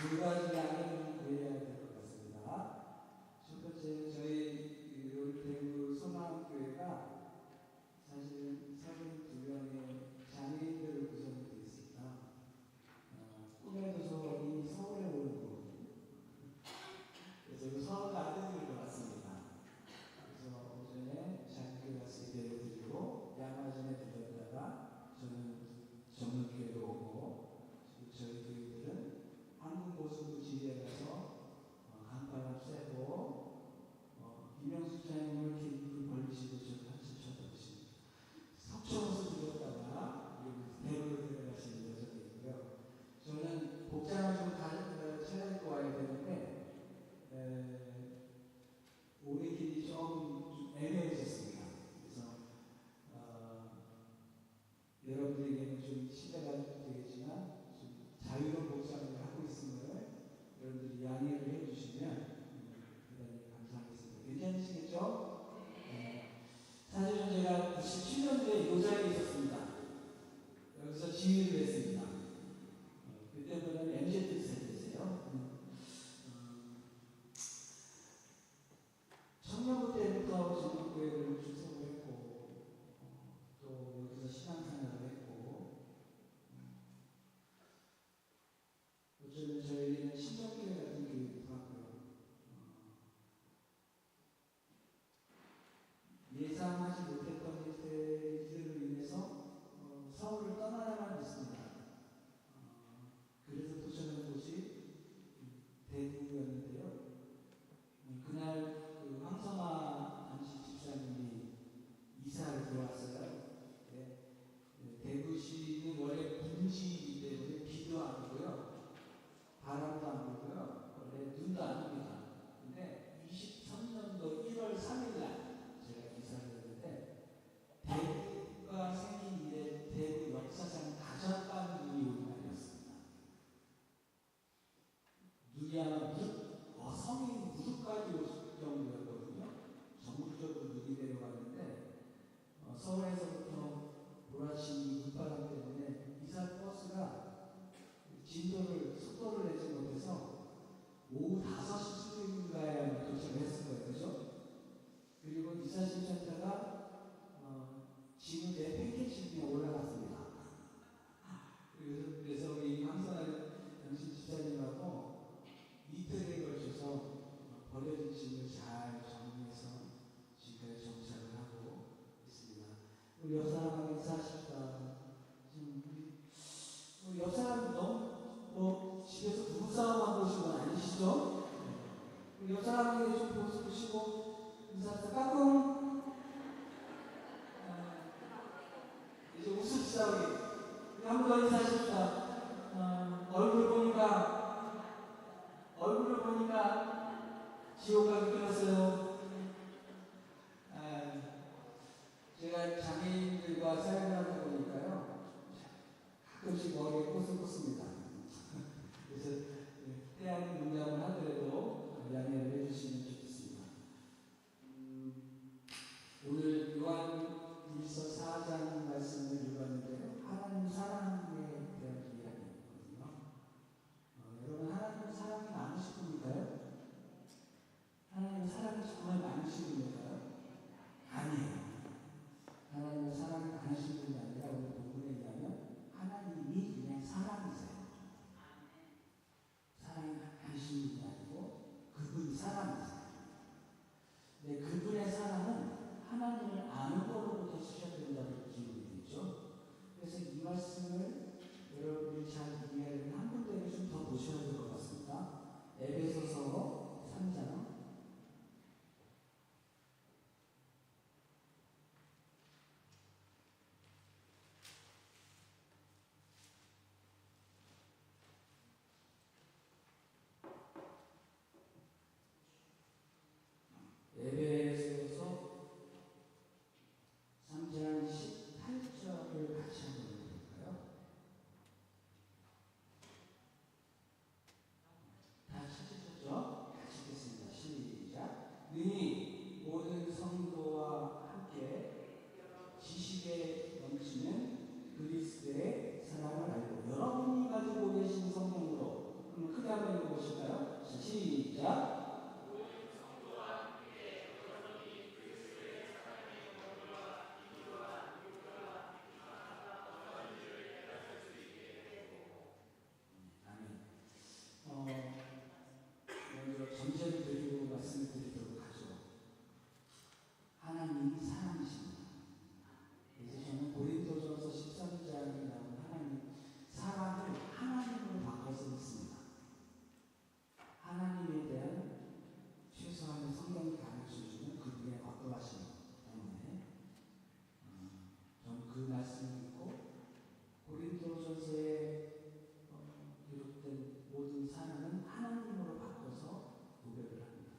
두 가지 양해를 구해야 될 것 같습니다. 첫 번째, 저희 대구 소망교회가 사실은 32명의 장애인들로 구성이 되어 있습니다. 꿈에도서 이 서울에 오는 거거든요. 그래서 서울 아들들도 왔습니다. 그래서 오전에 장교회 가서 예배를 드리고 양화전에 들렸다가 저는 정릉교회로 오고 저희 교회들은 한국고속도 지리에 가서 간파람 쐬고 김영수 장님을 이렇게 벌리시고 저를 한참 쳐다보십니다. 석촌에서 들렸다가 대구로 들어가시는 여정이 있고요. 저는 복장을 좀 차려입고 와야 되는데 오는 길이 좀 애매해졌습니다. 그래서 여러분들에게는 좀 신뢰가 되겠지만 좀 자유로운 복장을 하고 있음을 여러분들이 양해를 해주시면 대단히 감사하겠습니다. 괜찮으시겠죠? 사실은 제가 97년도에 이 자리에 있었습니다. 여기서 지휘를 했습니다. 그때보다는 MZ 세대세요. 청년부 때부터 전국교회를 출석을 했고 또 여기서 신앙생활을 했고 어쩌면 저희는 신정교회 같은 교회도 하고요. 예상하지 못했던 일들로 인해서 서울을 떠나야만 했습니다. 그래서 도착한 곳이 대구였는데요. 그날 황성아 당시 집사님이 이사를 들어왔어요. 대구시는 원래 분지이기 때문에 비도 안 오고요. 바람도 안 불고요. 원래 눈도 안 옵니다. 근데 23년도 1월 3일날 제가 이사를 했는데 대구가 생긴 이래 대구 역사상 가장 빠른 눈이 오는 날이었습니다. 눈이 아마 성이 무릎까지 올 정도였거든요. 전국적으로 눈이 내려왔는데 서울에서부터 보라시 눈바람 때문에 이사 버스가 속도를 내지 못해서 오후 5시쯤인가에 도착을 했을 거예요. 그죠? 그리고 이사심센터가 지문대 팬케이지 중에 올라갔습니다. 그래서 우리 황선아 당신 집사님하고 이틀에 걸쳐서 버려진 짐을 잘 정리해서 지금까지 정착을 하고 있습니다. 우리 옆사람하고 인사하십시다. 지금 우리 옆사람 너무 집에서 부부싸움하고 오신 건 아니시죠? 우리 옆사람에게 좀 보시고 인사합시다. 까꿍! 이제 웃읍시다 우리. 한 번 더 인사하십시다. 얼굴을 보니까 지옥가 느껴졌어요. 제가 장애인들과 사역을 하다 보니까요. 가끔씩 머리에 꽃을 꽂습니다. 그래서 태양 문장을 하더라도 양해를 해주시면 좋겠습니다. 오늘 요한일서 4장 말씀을 읽었는데요. 하나님 사랑에 대한 시작. 아멘. 먼저 전제를 드리고 말씀을 드리도록 하죠. 하나님이 사랑이십니다. 그래서 저는 고린도전서 13장에 나온 하나님, 사랑을 하나님으로 바꿔서 읽습니다. 하나님에 대한 최소한의 성경이 가르쳐 주는 그분의 어떠하심 때문에 저는 그 말씀을 읽고 고린도전서에 기록된 모든 사랑은 하나님으로 바꿔서 고백을 합니다.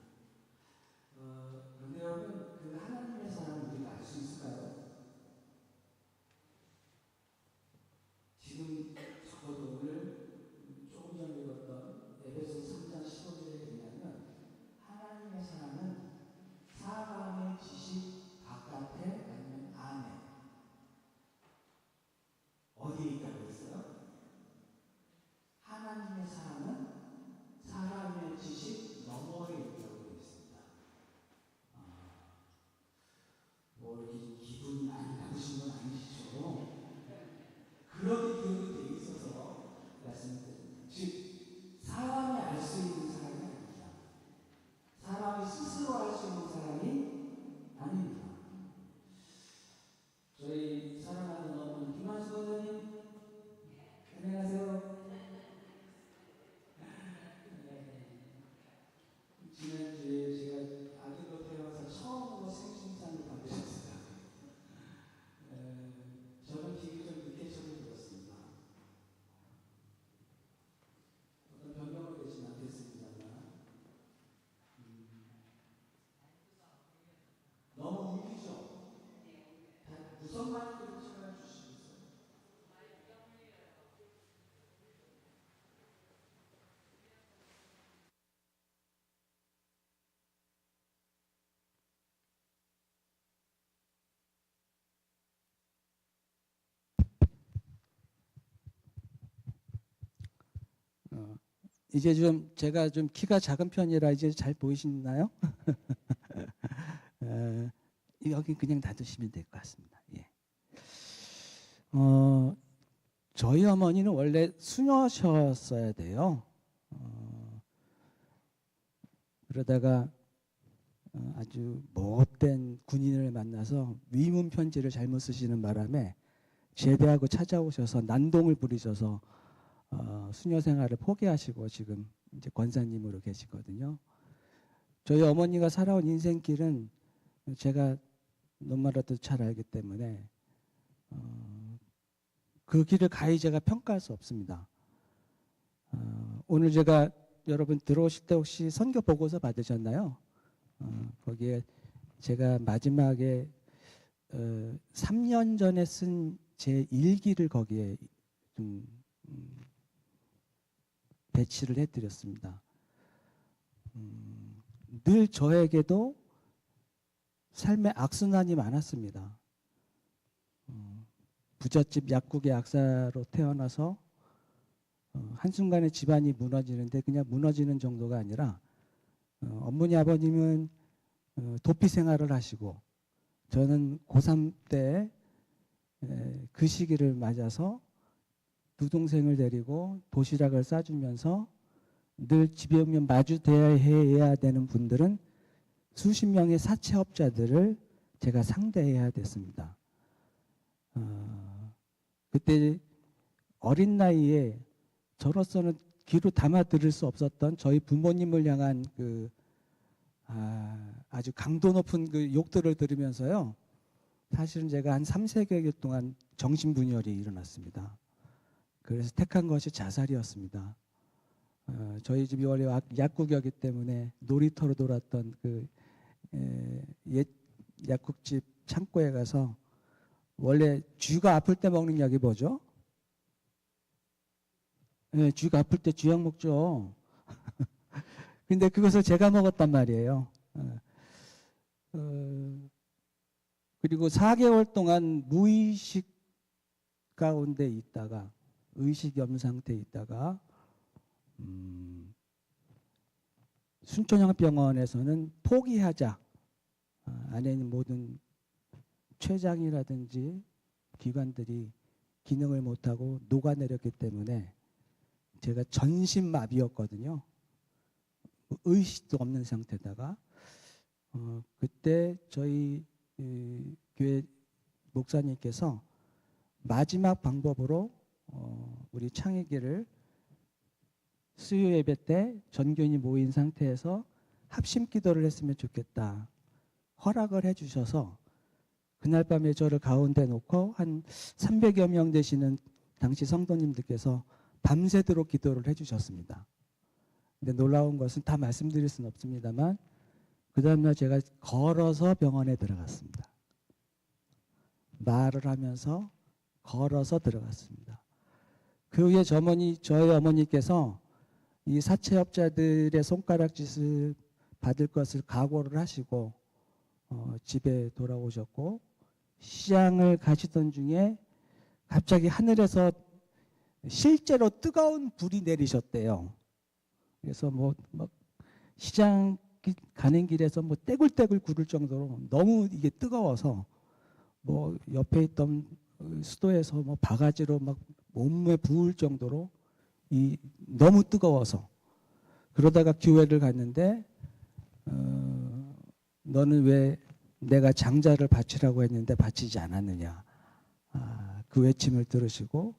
그런데 여러분, 그 하나님의 사랑을 우리가 알 수 있을까요? 지금 적어도 오늘 조금 전에 읽었던 에베소 3장 15절에 의하면 하나님의 사랑은 사람의 지식 바깥에 아니면 안에 어디에 있다고 했어요? 하나님의 사랑은 사람의 지식 너머에 있다고 되어 있습니다. 뭐 기분이 많이 나쁘신 건 아니시죠? 그렇게 기록이 되어 있어서 말씀드립니다. 즉 사람이 알 수 있는 사람이 아닙니다. 사람이 스스로 알 수 있는 사람이 아닙니다. 저희 사랑하는 어머니 김한수 선생님, 안녕하세요. 지난주에 제가 아들로 태어나서 처음으로 생신상을 받으셨어요. 저는 기기 좀 늦게 처음 들었습니다. 어떤 변명을 되진 않겠습니다만 너무 웃기죠? 무슨 말인지 찾아주시겠어요? 이제 좀 제가 좀 키가 작은 편이라 이제 잘 보이시나요? 여기 그냥 놔두시면 될 것 같습니다. 예. 저희 어머니는 원래 수녀셨어야 돼요. 그러다가 아주 못된 군인을 만나서 위문 편지를 잘못 쓰시는 바람에 제대하고 찾아오셔서 난동을 부리셔서 수녀 생활을 포기하시고 지금 이제 권사님으로 계시거든요. 저희 어머니가 살아온 인생길은 제가 너무나도 잘 알기 때문에 그 길을 가히 제가 평가할 수 없습니다. 오늘 제가 여러분 들어오실 때 혹시 선교 보고서 받으셨나요? 거기에 제가 마지막에 3년 전에 쓴 제 일기를 거기에 좀 배치를 해드렸습니다. 늘 저에게도 삶의 악순환이 많았습니다. 부잣집 약국의 약사로 태어나서 한순간에 집안이 무너지는데 그냥 무너지는 정도가 아니라 어머니 아버님은 도피 생활을 하시고 저는 고3 때 그 시기를 맞아서 두 동생을 데리고 도시락을 싸주면서 늘 집에 오면 마주대해야 되는 분들은 수십 명의 사채업자들을 제가 상대해야 됐습니다. 그때 어린 나이에 저로서는 귀로 담아 들을 수 없었던 저희 부모님을 향한 그 아주 강도 높은 그 욕들을 들으면서요. 사실은 제가 한 3-4개월 동안 정신분열이 일어났습니다. 그래서 택한 것이 자살이었습니다. 저희 집이 원래 약국이었기 때문에 놀이터로 돌았던 그 옛 약국집 창고에 가서 원래 쥐가 아플 때 먹는 약이 뭐죠? 네, 쥐가 아플 때 쥐약 먹죠. 근데 그것을 제가 먹었단 말이에요. 그리고 4개월 동안 무의식 가운데 있다가 의식이 없는 상태에 있다가 순천향병원에서는 포기하자. 안에 있는 모든 췌장이라든지 기관들이 기능을 못하고 녹아내렸기 때문에 제가 전신마비였거든요. 의식도 없는 상태다가 그때 저희 교회 목사님께서 마지막 방법으로 우리 창의기를 수요 예배 때 전교인이 모인 상태에서 합심 기도를 했으면 좋겠다 허락을 해주셔서 그날 밤에 저를 가운데 놓고 한 300여 명 되시는 당시 성도님들께서 밤새도록 기도를 해주셨습니다. 근데 놀라운 것은 다 말씀드릴 수는 없습니다만 그 다음날 제가 걸어서 병원에 들어갔습니다. 말을 하면서 걸어서 들어갔습니다. 그 후에 저희 어머니께서 이 사채업자들의 손가락짓을 받을 것을 각오를 하시고 집에 돌아오셨고 시장을 가시던 중에 갑자기 하늘에서 실제로 뜨거운 불이 내리셨대요. 그래서 막 시장 가는 길에서 떼굴떼굴 구를 정도로 너무 이게 뜨거워서 옆에 있던 수도에서 바가지로 막 몸에 부을 정도로 너무 뜨거워서 그러다가 교회를 갔는데 너는 왜 내가 장자를 바치라고 했는데 바치지 않았느냐. 그 외침을 들으시고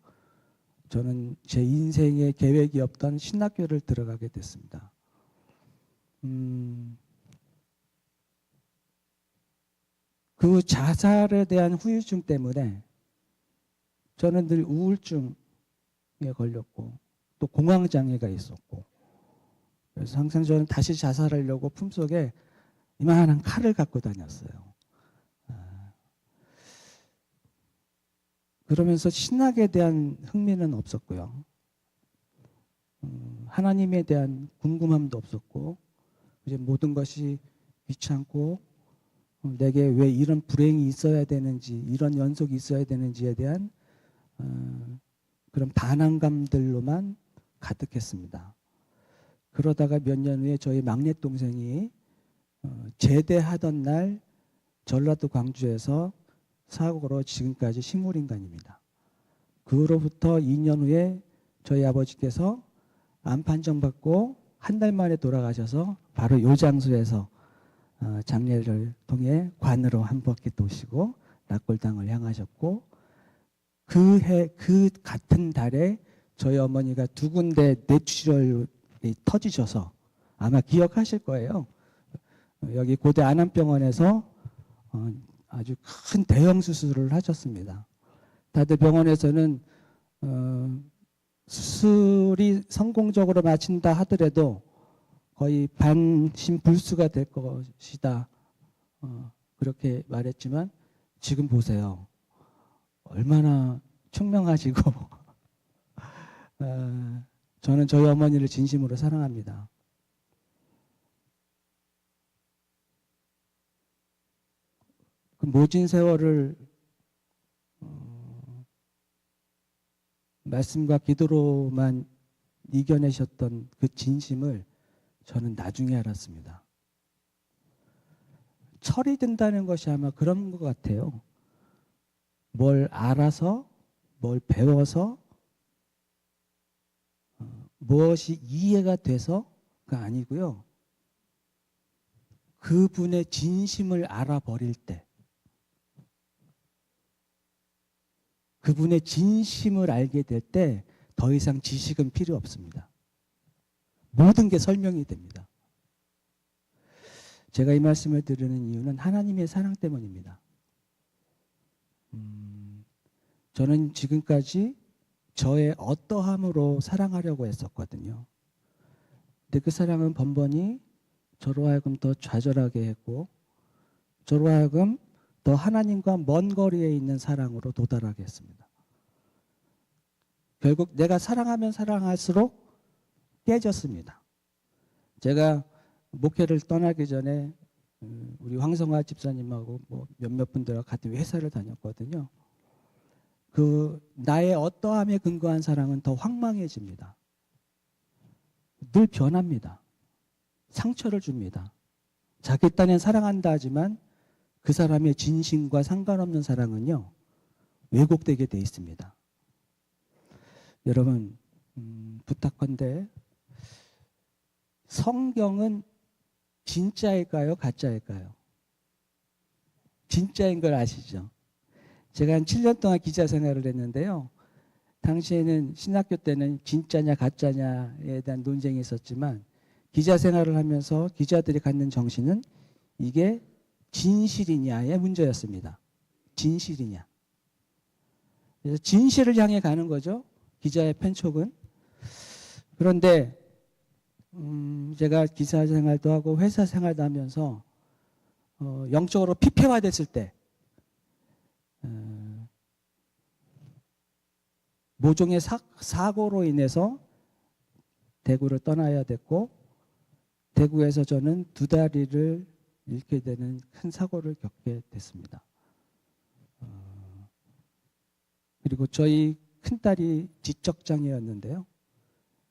저는 제 인생의 계획이 없던 신학교를 들어가게 됐습니다. 그 자살에 대한 후유증 때문에 저는 늘 우울증에 걸렸고 또 공황장애가 있었고 그래서 항상 저는 다시 자살하려고 품속에 이만한 칼을 갖고 다녔어요. 그러면서 신학에 대한 흥미는 없었고요. 하나님에 대한 궁금함도 없었고 이제 모든 것이 귀찮고 내게 왜 이런 불행이 있어야 되는지 이런 연속이 있어야 되는지에 대한 그런 반항감들로만 가득했습니다. 그러다가 몇 년 후에 저희 막내 동생이 제대하던 날 전라도 광주에서 사고로 지금까지 식물인간입니다. 그로부터 2년 후에 저희 아버지께서 암 판정받고 한 달 만에 돌아가셔서 바로 이 장소에서 장례를 통해 관으로 한 바퀴 도시고 낙골당을 향하셨고 그 같은 달에 저희 어머니가 두 군데 뇌출혈이 터지셔서 아마 기억하실 거예요. 여기 고대 안암병원에서 아주 큰 대형 수술을 하셨습니다. 다들 병원에서는 수술이 성공적으로 마친다 하더라도 거의 반신불수가 될 것이다. 그렇게 말했지만 지금 보세요. 얼마나 총명하시고 저는 저희 어머니를 진심으로 사랑합니다. 그 모진 세월을 말씀과 기도로만 이겨내셨던 그 진심을 저는 나중에 알았습니다. 철이 든다는 것이 아마 그런 것 같아요. 뭘 알아서, 뭘 배워서, 무엇이 이해가 돼서가 아니고요. 그분의 진심을 알아버릴 때, 그분의 진심을 알게 될 때 더 이상 지식은 필요 없습니다. 모든 게 설명이 됩니다. 제가 이 말씀을 드리는 이유는 하나님의 사랑 때문입니다. 저는 지금까지 저의 어떠함으로 사랑하려고 했었거든요. 근데 그 사랑은 번번이 저로 하여금 더 좌절하게 했고 저로 하여금 더 하나님과 먼 거리에 있는 사랑으로 도달하게 했습니다. 결국 내가 사랑하면 사랑할수록 깨졌습니다. 제가 목회를 떠나기 전에 우리 황성화 집사님하고 몇몇 분들과 같은 회사를 다녔거든요. 그 나의 어떠함에 근거한 사랑은 더 황망해집니다. 늘 변합니다. 상처를 줍니다. 자기 딴엔 사랑한다 하지만 그 사람의 진심과 상관없는 사랑은요, 왜곡되게 돼 있습니다. 여러분, 부탁한데 성경은 진짜일까요? 가짜일까요? 진짜인 걸 아시죠? 제가 한 7년 동안 기자 생활을 했는데요. 당시에는 신학교 때는 진짜냐 가짜냐에 대한 논쟁이 있었지만 기자 생활을 하면서 기자들이 갖는 정신은 이게 진실이냐의 문제였습니다. 진실이냐. 그래서 진실을 향해 가는 거죠. 기자의 편촉은. 그런데 제가 기사 생활도 하고 회사 생활도 하면서 영적으로 피폐화됐을 때 모종의 사고로 인해서 대구를 떠나야 됐고 대구에서 저는 2다리를 잃게 되는 큰 사고를 겪게 됐습니다. 그리고 저희 큰딸이 지적장애였는데요.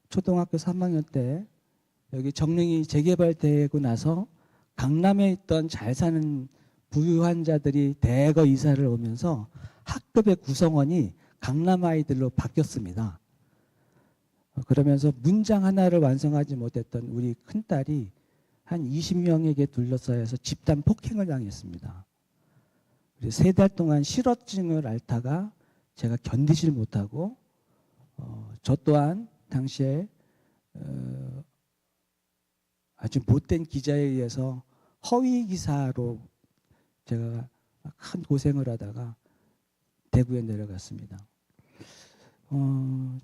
초등학교 3학년 때 여기 정릉이 재개발되고 나서 강남에 있던 잘 사는 부유한자들이 대거 이사를 오면서 학급의 구성원이 강남 아이들로 바뀌었습니다. 그러면서 문장 하나를 완성하지 못했던 우리 큰딸이 한 20명에게 둘러싸여서 집단 폭행을 당했습니다. 3달 동안 실어증을 앓다가 제가 견디질 못하고 저 또한 당시에 아주 못된 기자에 의해서 허위 기사로 제가 큰 고생을 하다가 대구에 내려갔습니다.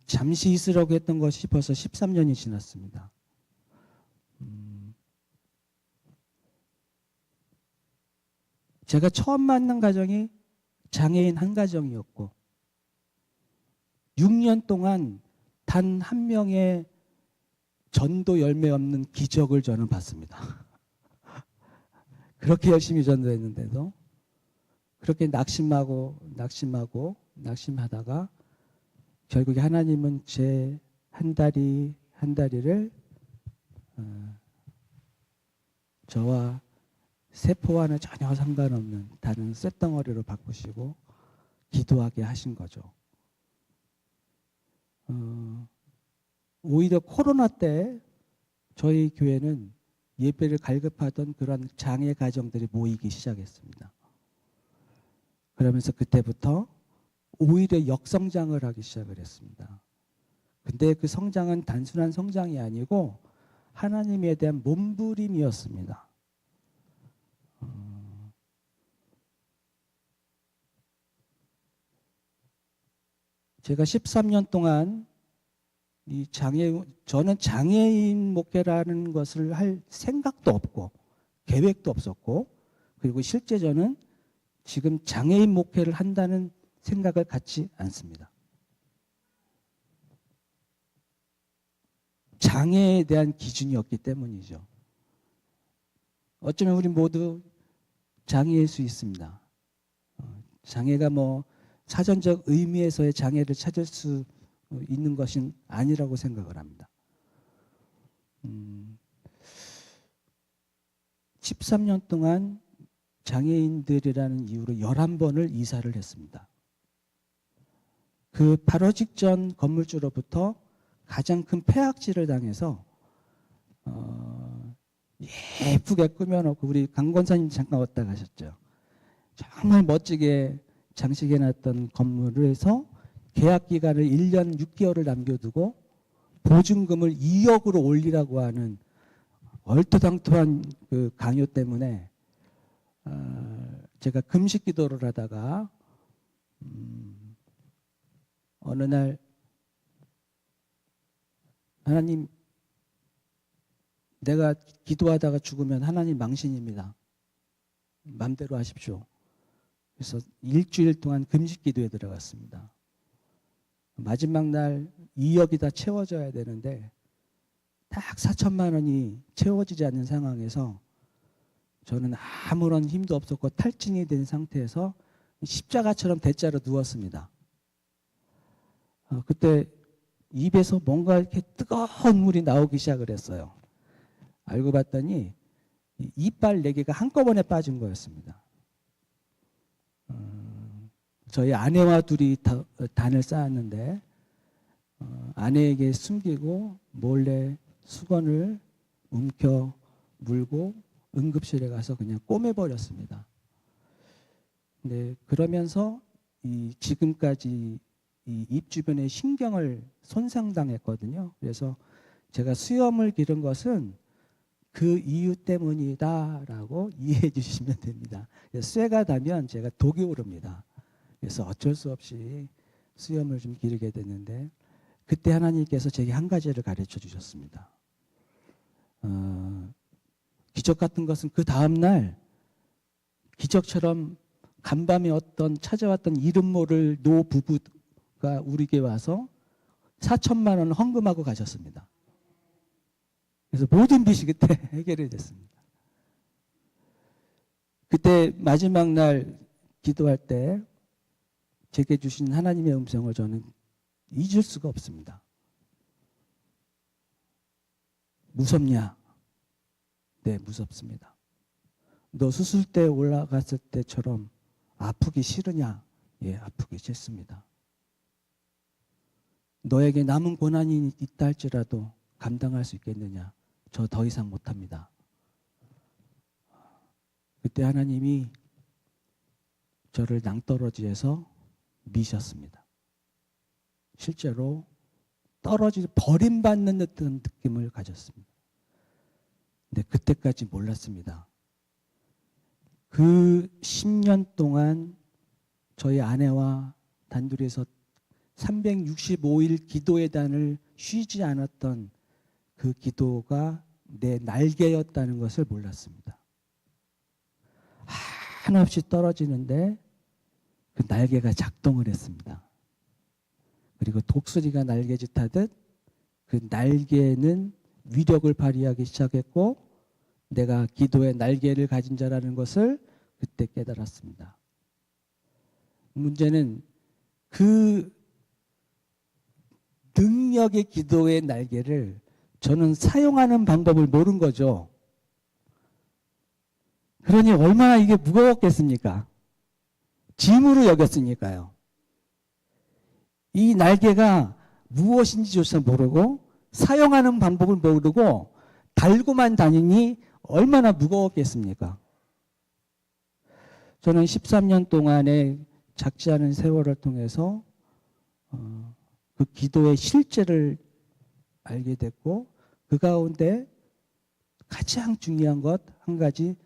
잠시 있으려고 했던 것이 벌써 13년이 지났습니다. 제가 처음 만난 가정이 장애인 한 가정이었고 6년 동안 단 한 명의 전도 열매 없는 기적을 저는 봤습니다. 그렇게 열심히 전도했는데도 그렇게 낙심하다가 결국에 하나님은 제 한 다리를 저와 세포와는 전혀 상관없는 다른 쇳덩어리로 바꾸시고 기도하게 하신 거죠. 오히려 코로나 때 저희 교회는 예배를 갈급하던 그런 장애 가정들이 모이기 시작했습니다. 그러면서 그때부터 오히려 역성장을 하기 시작을 했습니다. 근데 그 성장은 단순한 성장이 아니고 하나님에 대한 몸부림이었습니다. 제가 13년 동안 저는 장애인 목회라는 것을 할 생각도 없고 계획도 없었고 그리고 실제 저는 지금 장애인 목회를 한다는 생각을 갖지 않습니다. 장애에 대한 기준이 없기 때문이죠. 어쩌면 우리 모두 장애일 수 있습니다. 장애가 뭐 사전적 의미에서의 장애를 찾을 수 있는 것은 아니라고 생각을 합니다. 13년 동안 장애인들이라는 이유로 11번을 이사를 했습니다. 그 바로 직전 건물주로부터 가장 큰 폐악질을 당해서 예쁘게 꾸며놓고 우리 강 권사님 잠깐 왔다 가셨죠. 정말 멋지게 장식해놨던 건물에서 계약 기간을 1년 6개월을 남겨두고 보증금을 2억으로 올리라고 하는 얼토당토한 그 강요 때문에 제가 금식 기도를 하다가 어느 날 하나님, 내가 기도하다가 죽으면 하나님 망신입니다. 마음대로 하십시오. 그래서 일주일 동안 금식 기도에 들어갔습니다. 마지막 날 2억이 다 채워져야 되는데 딱 4천만 원이 채워지지 않는 상황에서 저는 아무런 힘도 없었고 탈진이 된 상태에서 십자가처럼 대자로 누웠습니다. 그때 입에서 뭔가 이렇게 뜨거운 물이 나오기 시작을 했어요. 알고 봤더니 이 이빨 4개가 한꺼번에 빠진 거였습니다. 저희 아내와 둘이 단을 쌓았는데 아내에게 숨기고 몰래 수건을 움켜 물고 응급실에 가서 그냥 꼬매버렸습니다. 네, 그러면서 지금까지 이 입 주변의 신경을 손상당했거든요. 그래서 제가 수염을 기른 것은 그 이유 때문이다라고 이해해 주시면 됩니다. 쇠가 닿으면 제가 독이 오릅니다. 그래서 어쩔 수 없이 수염을 좀 기르게 됐는데 그때 하나님께서 제게 한 가지를 가르쳐 주셨습니다. 기적 같은 것은 그 다음날 기적처럼 간밤에 찾아왔던 이름 모를 노 부부가 우리에게 와서 4천만 원 헌금하고 가셨습니다. 그래서 모든 빚이 그때 해결이 됐습니다. 그때 마지막 날 기도할 때 제게 주신 하나님의 음성을 저는 잊을 수가 없습니다. 무섭냐? 네, 무섭습니다. 너 수술대 올라갔을 때처럼 아프기 싫으냐? 예, 아프기 싫습니다. 너에게 남은 고난이 있다 할지라도 감당할 수 있겠느냐? 저 더 이상 못합니다. 그때 하나님이 저를 낭떠러지에서 미셨습니다. 실제로 버림받는 듯한 느낌을 가졌습니다. 근데 그때까지 몰랐습니다. 그 10년 동안 저희 아내와 단둘이서 365일 기도의 단을 쉬지 않았던 그 기도가 내 날개였다는 것을 몰랐습니다. 한없이 떨어지는데 그 날개가 작동을 했습니다. 그리고 독수리가 날개짓하듯 그 날개는 위력을 발휘하기 시작했고 내가 기도의 날개를 가진 자라는 것을 그때 깨달았습니다. 문제는 그 능력의 기도의 날개를 저는 사용하는 방법을 모른 거죠. 그러니 얼마나 이게 무거웠겠습니까? 짐으로 여겼으니까요. 이 날개가 무엇인지조차 모르고 사용하는 방법을 모르고 달고만 다니니 얼마나 무거웠겠습니까? 저는 13년 동안의 작지 않은 세월을 통해서 그 기도의 실제를 알게 됐고 그 가운데 가장 중요한 것 한 가지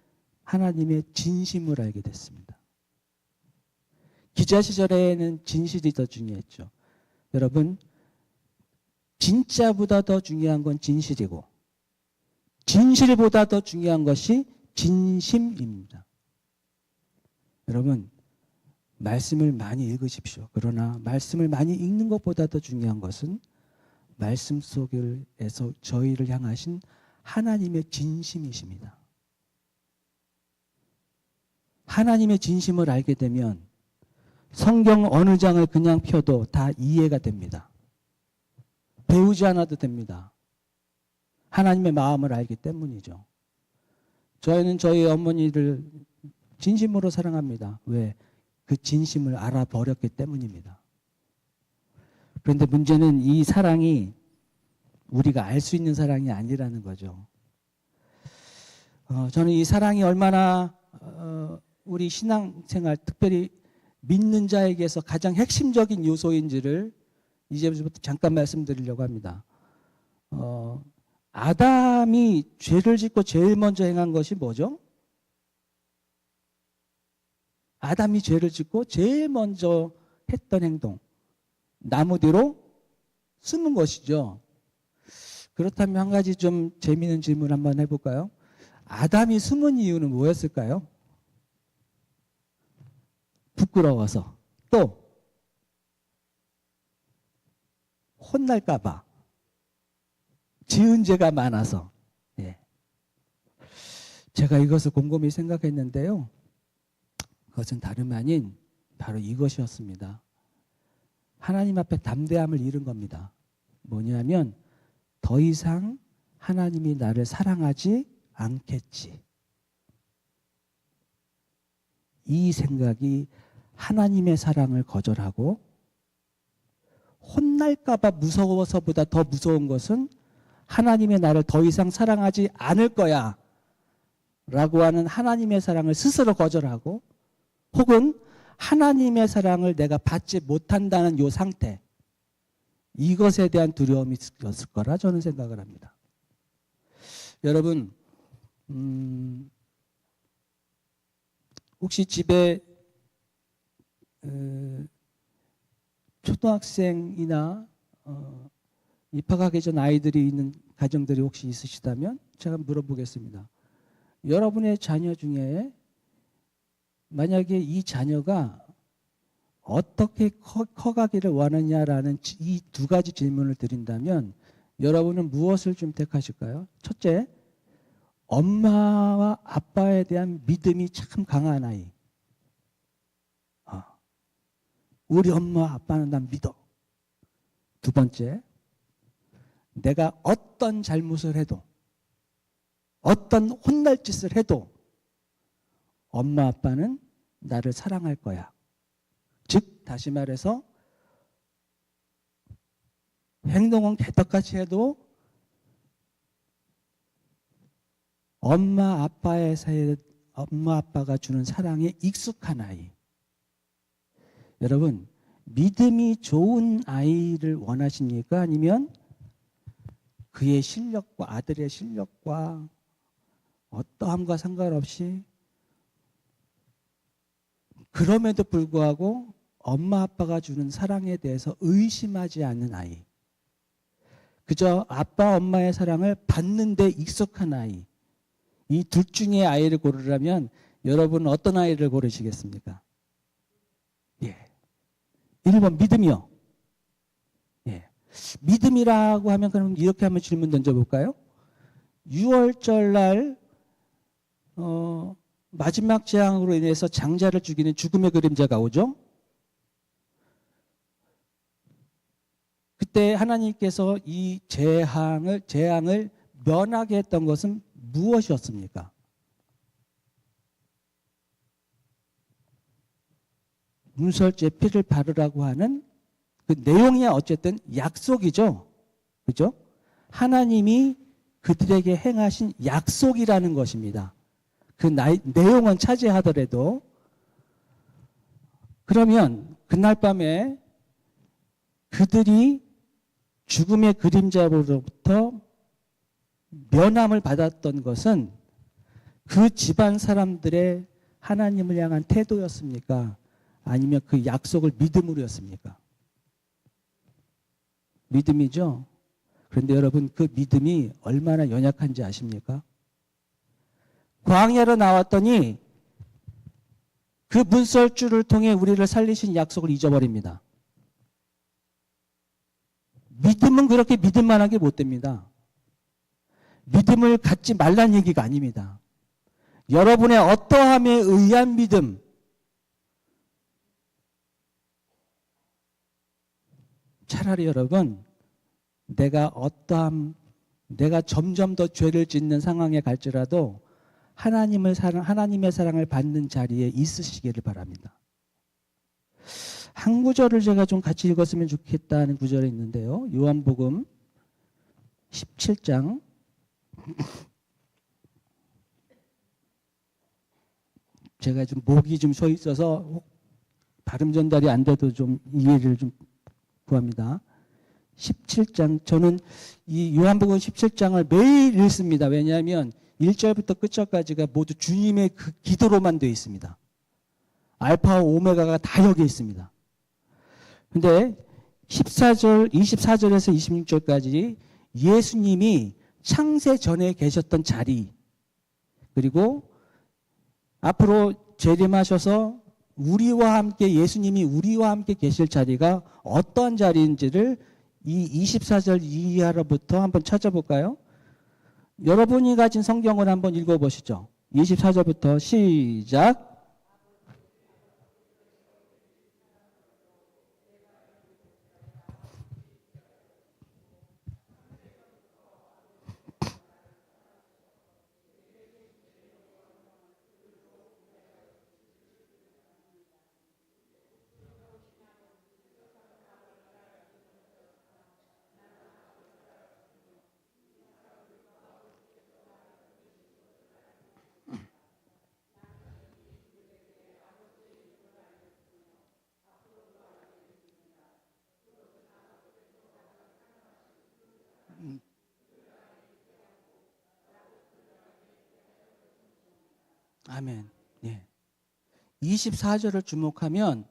하나님의 진심을 알게 됐습니다. 기자 시절에는 진실이 더 중요했죠. 여러분 진짜보다 더 중요한 건 진실이고 진실보다 더 중요한 것이 진심입니다. 여러분 말씀을 많이 읽으십시오. 그러나 말씀을 많이 읽는 것보다 더 중요한 것은 말씀 속에서 저희를 향하신 하나님의 진심이십니다. 하나님의 진심을 알게 되면 성경 어느 장을 그냥 펴도 다 이해가 됩니다. 배우지 않아도 됩니다. 하나님의 마음을 알기 때문이죠. 저희는 저희 어머니를 진심으로 사랑합니다. 왜? 그 진심을 알아버렸기 때문입니다. 그런데 문제는 이 사랑이 우리가 알 수 있는 사랑이 아니라는 거죠. 저는 이 사랑이 얼마나 우리 신앙생활, 특별히 믿는 자에게서 가장 핵심적인 요소인지를 이제부터 잠깐 말씀드리려고 합니다. 아담이 죄를 짓고 제일 먼저 행한 것이 뭐죠? 아담이 죄를 짓고 제일 먼저 했던 행동, 나무 뒤로 숨은 것이죠. 그렇다면 한 가지 좀 재미있는 질문 한번 해볼까요? 아담이 숨은 이유는 뭐였을까요? 부끄러워서. 또 혼날까 봐. 지은 죄가 많아서. 예. 제가 이것을 곰곰이 생각했는데요. 그것은 다름 아닌 바로 이것이었습니다. 하나님 앞에 담대함을 잃은 겁니다. 뭐냐면 더 이상 하나님이 나를 사랑하지 않겠지. 이 생각이 하나님의 사랑을 거절하고, 혼날까봐 무서워서보다 더 무서운 것은 하나님의 나를 더 이상 사랑하지 않을 거야 라고 하는 하나님의 사랑을 스스로 거절하고, 혹은 하나님의 사랑을 내가 받지 못한다는 이 상태, 이것에 대한 두려움이 있었을 거라 저는 생각을 합니다. 여러분, 혹시 집에 초등학생이나 입학하기 전 아이들이 있는 가정들이 혹시 있으시다면 제가 물어보겠습니다. 여러분의 자녀 중에 만약에 이 자녀가 어떻게 커가기를 원하냐라는 이 두 가지 질문을 드린다면 여러분은 무엇을 좀 택하실까요? 첫째, 엄마와 아빠에 대한 믿음이 참 강한 아이. 우리 엄마 아빠는 난 믿어. 두 번째, 내가 어떤 잘못을 해도, 어떤 혼날 짓을 해도 엄마 아빠는 나를 사랑할 거야. 즉 다시 말해서 행동은 개떡같이 해도 엄마 아빠의 사이에 엄마 아빠가 주는 사랑에 익숙한 아이. 여러분, 믿음이 좋은 아이를 원하십니까? 아니면 그의 실력과 아들의 실력과 어떠함과 상관없이 그럼에도 불구하고 엄마 아빠가 주는 사랑에 대해서 의심하지 않는 아이. 그저 아빠 엄마의 사랑을 받는 데 익숙한 아이. 이 둘 중에 아이를 고르라면 여러분은 어떤 아이를 고르시겠습니까? 예. 1번 믿음이요. 예. 믿음이라고 하면 그럼 이렇게 한번 질문 던져볼까요? 6월절 날 마지막 재앙으로 인해서 장자를 죽이는 죽음의 그림자가 오죠. 그때 하나님께서 이 재앙을 면하게 했던 것은 무엇이었습니까? 문설주에 피를 바르라고 하는 그 내용이 어쨌든 약속이죠. 그죠? 하나님이 그들에게 행하신 약속이라는 것입니다. 그 내용은 차지하더라도. 그러면 그날 밤에 그들이 죽음의 그림자로부터 면함을 받았던 것은 그 집안 사람들의 하나님을 향한 태도였습니까? 아니면 그 약속을 믿음으로였습니까? 믿음이죠. 그런데 여러분, 그 믿음이 얼마나 연약한지 아십니까? 광야로 나왔더니 그 문설주를 통해 우리를 살리신 약속을 잊어버립니다. 믿음은 그렇게 믿음만하게 못 됩니다. 믿음을 갖지 말란 얘기가 아닙니다. 여러분의 어떠함에 의한 믿음, 차라리 여러분, 내가 점점 더 죄를 짓는 상황에 갈지라도 하나님의 사랑을 받는 자리에 있으시기를 바랍니다. 한 구절을 제가 좀 같이 읽었으면 좋겠다는 구절이 있는데요. 요한복음 17장 제가 좀 목이 좀 서 있어서 발음 전달이 안 돼도 좀 이해를 좀 구합니다. 17장, 저는 이 요한복음 17장을 매일 읽습니다. 왜냐하면 1절부터 끝절까지가 모두 주님의 그 기도로만 되어 있습니다. 알파와 오메가가 다 여기 있습니다. 근데 24절에서 26절까지 예수님이 창세 전에 계셨던 자리, 그리고 앞으로 재림하셔서 예수님이 우리와 함께 계실 자리가 어떠한 자리인지를 이 24절 이하로부터 한번 찾아볼까요? 여러분이 가진 성경을 한번 읽어보시죠. 24절부터 시작. 아멘. 예. 24절을 주목하면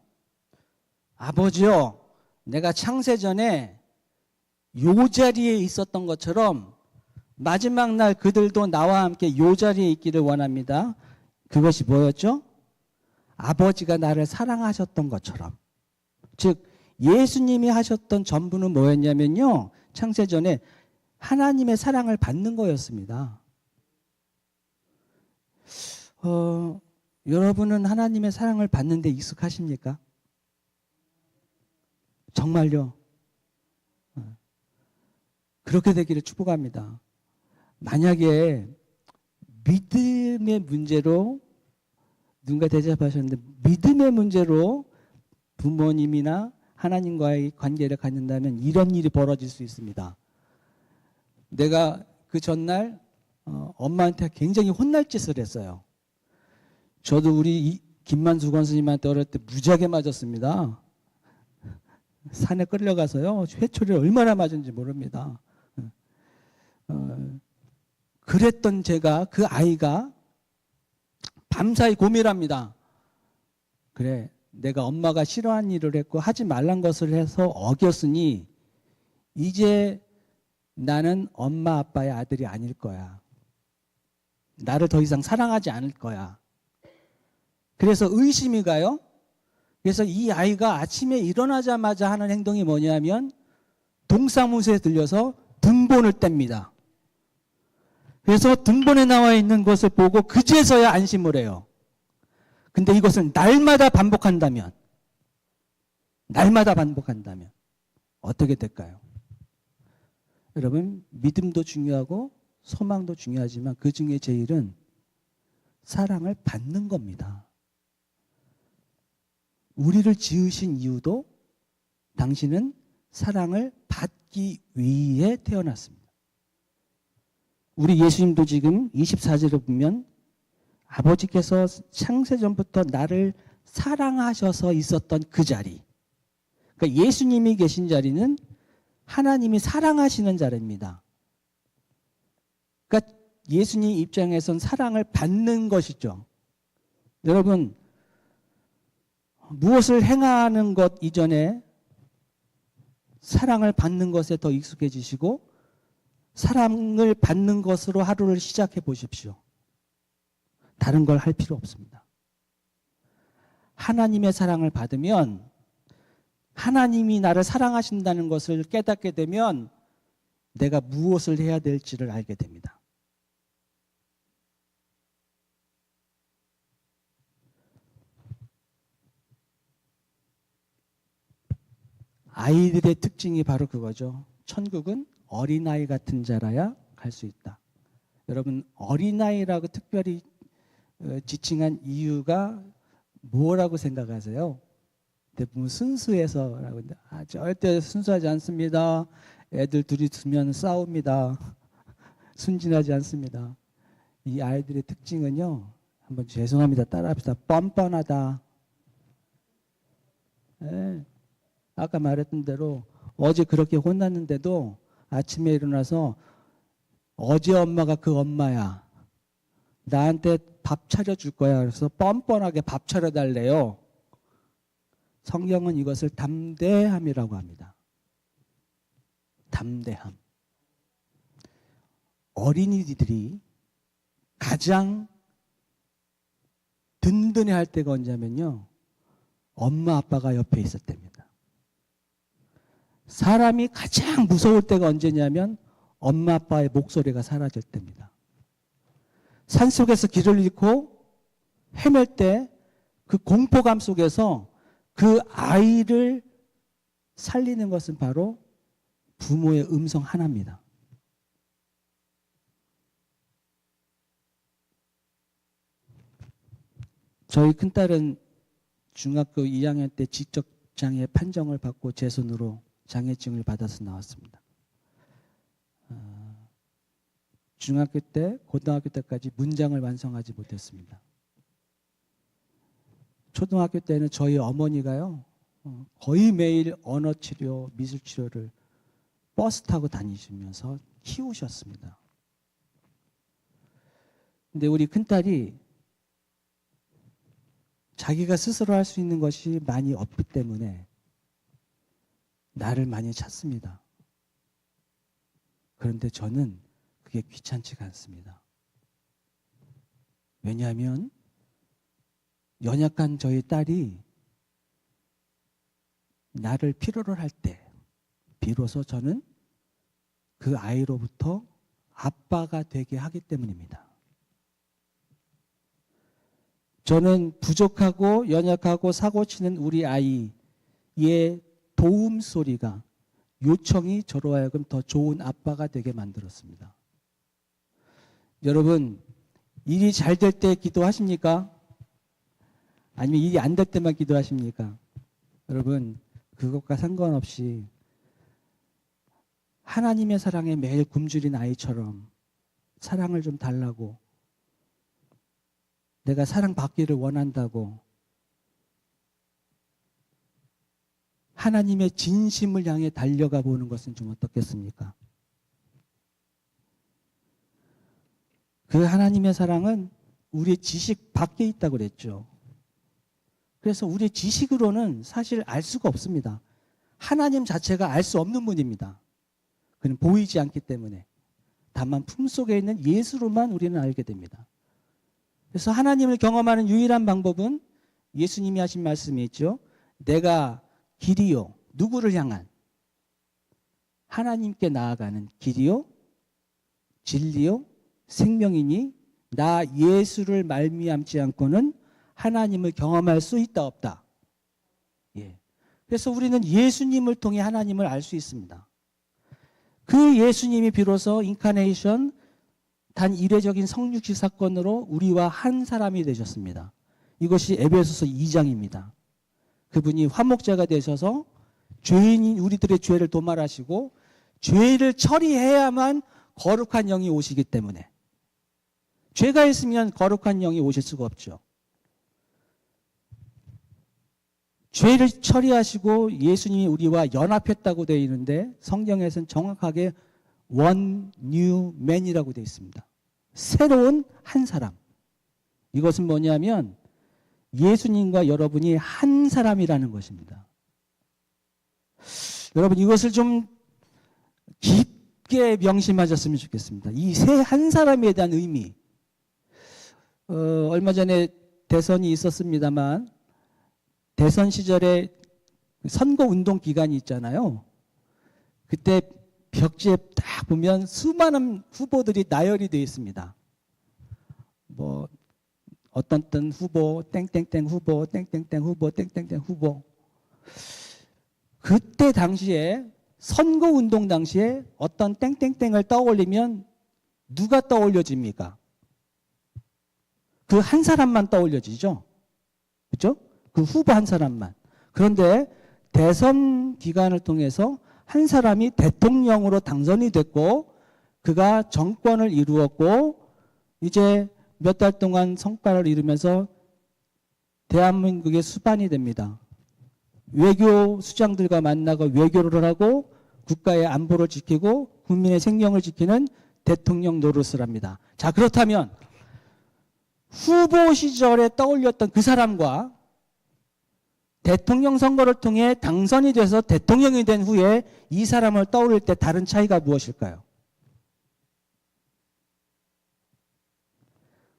아버지요, 내가 창세전에 요 자리에 있었던 것처럼 마지막 날 그들도 나와 함께 요 자리에 있기를 원합니다. 그것이 뭐였죠? 아버지가 나를 사랑하셨던 것처럼. 즉 예수님이 하셨던 전부는 뭐였냐면요, 창세전에 하나님의 사랑을 받는 거였습니다. 여러분은 하나님의 사랑을 받는 데 익숙하십니까? 정말요? 그렇게 되기를 축복합니다. 만약에 믿음의 문제로 누군가 대접하셨는데 믿음의 문제로 부모님이나 하나님과의 관계를 갖는다면 이런 일이 벌어질 수 있습니다. 내가 그 전날 엄마한테 굉장히 혼날 짓을 했어요. 저도 우리 김만수 권스님한테 어릴 때 무지하게 맞았습니다. 산에 끌려가서요, 회초리를 얼마나 맞은지 모릅니다. 그랬던 제가, 그 아이가 밤사이 고민합니다. 그래, 내가 엄마가 싫어하는 일을 했고 하지 말란 것을 해서 어겼으니 이제 나는 엄마 아빠의 아들이 아닐 거야. 나를 더 이상 사랑하지 않을 거야. 그래서 의심이 가요. 그래서 이 아이가 아침에 일어나자마자 하는 행동이 뭐냐면 동사무소에 들려서 등본을 뗍니다. 그래서 등본에 나와 있는 것을 보고 그제서야 안심을 해요. 근데 이것을 날마다 반복한다면 어떻게 될까요? 여러분, 믿음도 중요하고 소망도 중요하지만 그 중에 제일은 사랑을 받는 겁니다. 우리를 지으신 이유도 당신은 사랑을 받기 위해 태어났습니다. 우리 예수님도 지금 24절에 보면 아버지께서 창세전부터 나를 사랑하셔서 있었던 그 자리, 그러니까 예수님이 계신 자리는 하나님이 사랑하시는 자리입니다. 그러니까 예수님 입장에선 사랑을 받는 것이죠. 여러분, 무엇을 행하는 것 이전에 사랑을 받는 것에 더 익숙해지시고 사랑을 받는 것으로 하루를 시작해 보십시오. 다른 걸 할 필요 없습니다. 하나님의 사랑을 받으면, 하나님이 나를 사랑하신다는 것을 깨닫게 되면 내가 무엇을 해야 될지를 알게 됩니다. 아이들의 특징이 바로 그거죠. 천국은 어린아이 같은 자라야 갈 수 있다. 여러분, 어린아이라고 특별히 지칭한 이유가 뭐라고 생각하세요? 대부분 순수해서라고. 절대 순수하지 않습니다. 애들 둘이 두면 싸웁니다. 순진하지 않습니다. 이 아이들의 특징은요, 한번 죄송합니다, 따라합시다. 뻔뻔하다. 네. 아까 말했던 대로 어제 그렇게 혼났는데도 아침에 일어나서 어제 엄마가 그 엄마야, 나한테 밥 차려줄 거야. 그래서 뻔뻔하게 밥 차려달래요. 성경은 이것을 담대함이라고 합니다. 담대함. 어린이들이 가장 든든해할 때가 언제냐면요, 엄마 아빠가 옆에 있을 때입니다. 사람이 가장 무서울 때가 언제냐면 엄마 아빠의 목소리가 사라질 때입니다. 산속에서 길을 잃고 헤맬 때 그 공포감 속에서 그 아이를 살리는 것은 바로 부모의 음성 하나입니다. 저희 큰딸은 중학교 2학년 때 지적장애 판정을 받고 제 손으로 장애증을 받아서 나왔습니다. 중학교 때, 고등학교 때까지 문장을 완성하지 못했습니다. 초등학교 때는 저희 어머니가요, 거의 매일 언어치료, 미술치료를 버스 타고 다니시면서 키우셨습니다. 근데 우리 큰딸이 자기가 스스로 할 수 있는 것이 많이 없기 때문에 나를 많이 찾습니다. 그런데 저는 그게 귀찮지가 않습니다. 왜냐하면 연약한 저희 딸이 나를 필요로 할 때 비로소 저는 그 아이로부터 아빠가 되게 하기 때문입니다. 저는 부족하고 연약하고 사고치는 우리 아이의 도움 소리가, 요청이 저로 하여금 더 좋은 아빠가 되게 만들었습니다. 여러분, 일이 잘 될 때 기도하십니까? 아니면 일이 안 될 때만 기도하십니까? 여러분, 그것과 상관없이 하나님의 사랑에 매일 굶주린 아이처럼 사랑을 좀 달라고, 내가 사랑받기를 원한다고 하나님의 진심을 향해 달려가 보는 것은 좀 어떻겠습니까? 그 하나님의 사랑은 우리의 지식 밖에 있다고 그랬죠. 그래서 우리의 지식으로는 사실 알 수가 없습니다. 하나님 자체가 알 수 없는 분입니다. 그는 보이지 않기 때문에. 다만 품속에 있는 예수로만 우리는 알게 됩니다. 그래서 하나님을 경험하는 유일한 방법은 예수님이 하신 말씀이 있죠. 내가 길이요. 누구를 향한? 하나님께 나아가는 길이요. 진리요. 생명이니 나 예수를 말미암지 않고는 하나님을 경험할 수 있다 없다. 예. 그래서 우리는 예수님을 통해 하나님을 알 수 있습니다. 그 예수님이 비로소 인카네이션, 단 이례적인 성육식 사건으로 우리와 한 사람이 되셨습니다. 이것이 에베소서 2장입니다. 그분이 화목제가 되셔서 죄인인 우리들의 죄를 도말하시고 죄를 처리해야만 거룩한 영이 오시기 때문에, 죄가 있으면 거룩한 영이 오실 수가 없죠. 죄를 처리하시고 예수님이 우리와 연합했다고 되어 있는데 성경에서는 정확하게 one new man이라고 되어 있습니다. 새로운 한 사람. 이것은 뭐냐면 예수님과 여러분이 한 사람이라는 것입니다. 여러분, 이것을 좀 깊게 명심하셨으면 좋겠습니다. 이 새 한 사람에 대한 의미. 얼마 전에 대선이 있었습니다만 대선 시절에 선거운동 기간이 있잖아요. 그때 벽지에 딱 보면 수많은 후보들이 나열이 되어 있습니다. 뭐 어떤 후보, 땡땡땡 후보, 땡땡땡 후보, 땡땡땡 후보. 그때 당시에 선거운동 당시에 어떤 땡땡땡을 떠올리면 누가 떠올려집니까? 그 한 사람만 떠올려지죠. 그렇죠? 그 후보 한 사람만. 그런데 대선 기간을 통해서 한 사람이 대통령으로 당선이 됐고 그가 정권을 이루었고 이제 몇 달 동안 성과를 이루면서 대한민국의 수반이 됩니다. 외교 수장들과 만나고 외교를 하고 국가의 안보를 지키고 국민의 생명을 지키는 대통령 노릇을 합니다. 자, 그렇다면 후보 시절에 떠올렸던 그 사람과 대통령 선거를 통해 당선이 돼서 대통령이 된 후에 이 사람을 떠올릴 때 다른 차이가 무엇일까요?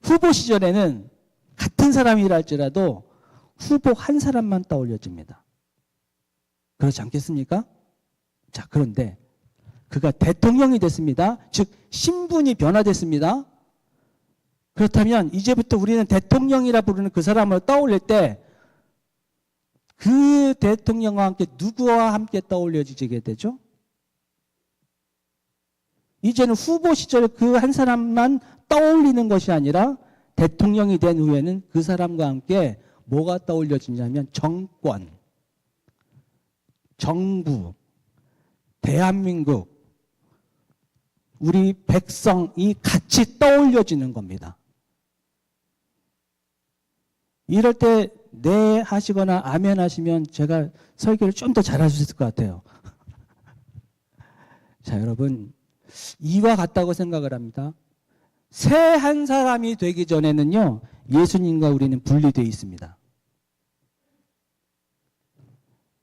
후보 시절에는 같은 사람이라 할지라도 후보 한 사람만 떠올려집니다. 그렇지 않겠습니까? 자, 그런데 그가 대통령이 됐습니다. 즉 신분이 변화됐습니다. 그렇다면 이제부터 우리는 대통령이라 부르는 그 사람을 떠올릴 때 그 대통령과 함께 누구와 함께 떠올려지게 되죠? 이제는 후보 시절에 그 한 사람만 떠올리는 것이 아니라 대통령이 된 후에는 그 사람과 함께 뭐가 떠올려지냐면 정권, 정부, 대한민국, 우리 백성이 같이 떠올려지는 겁니다. 이럴 때 네 하시거나 아멘 하시면 제가 설교를 좀 더 잘할 수 있을 것 같아요. 자, 여러분, 이와 같다고 생각을 합니다. 새 한 사람이 되기 전에는요, 예수님과 우리는 분리되어 있습니다.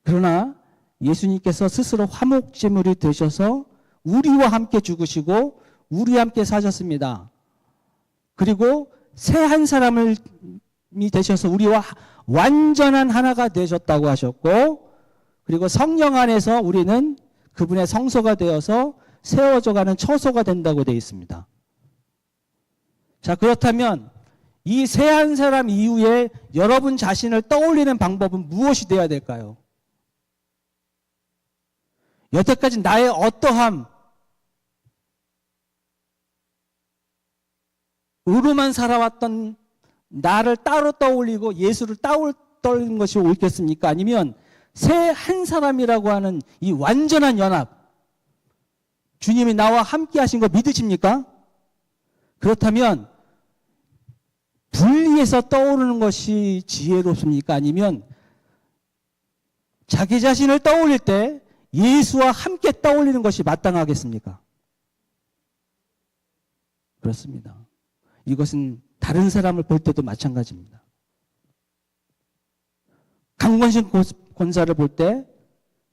그러나 예수님께서 스스로 화목제물이 되셔서 우리와 함께 죽으시고 우리와 함께 사셨습니다. 그리고 새 한 사람이 되셔서 우리와 완전한 하나가 되셨다고 하셨고, 그리고 성령 안에서 우리는 그분의 성소가 되어서 세워져가는 처소가 된다고 되어 있습니다. 자, 그렇다면 이 새 한 사람 이후에 여러분 자신을 떠올리는 방법은 무엇이 되어야 될까요? 여태까지 나의 어떠함, 으로만 살아왔던 나를 따로 떠올리고 예수를 따로 떠올리는 것이 옳겠습니까? 아니면 새 한 사람이라고 하는 이 완전한 연합, 주님이 나와 함께 하신 거 믿으십니까? 그렇다면 분리해서 떠오르는 것이 지혜롭습니까? 아니면 자기 자신을 떠올릴 때 예수와 함께 떠올리는 것이 마땅하겠습니까? 그렇습니다. 이것은 다른 사람을 볼 때도 마찬가지입니다. 강권식 권사를 볼 때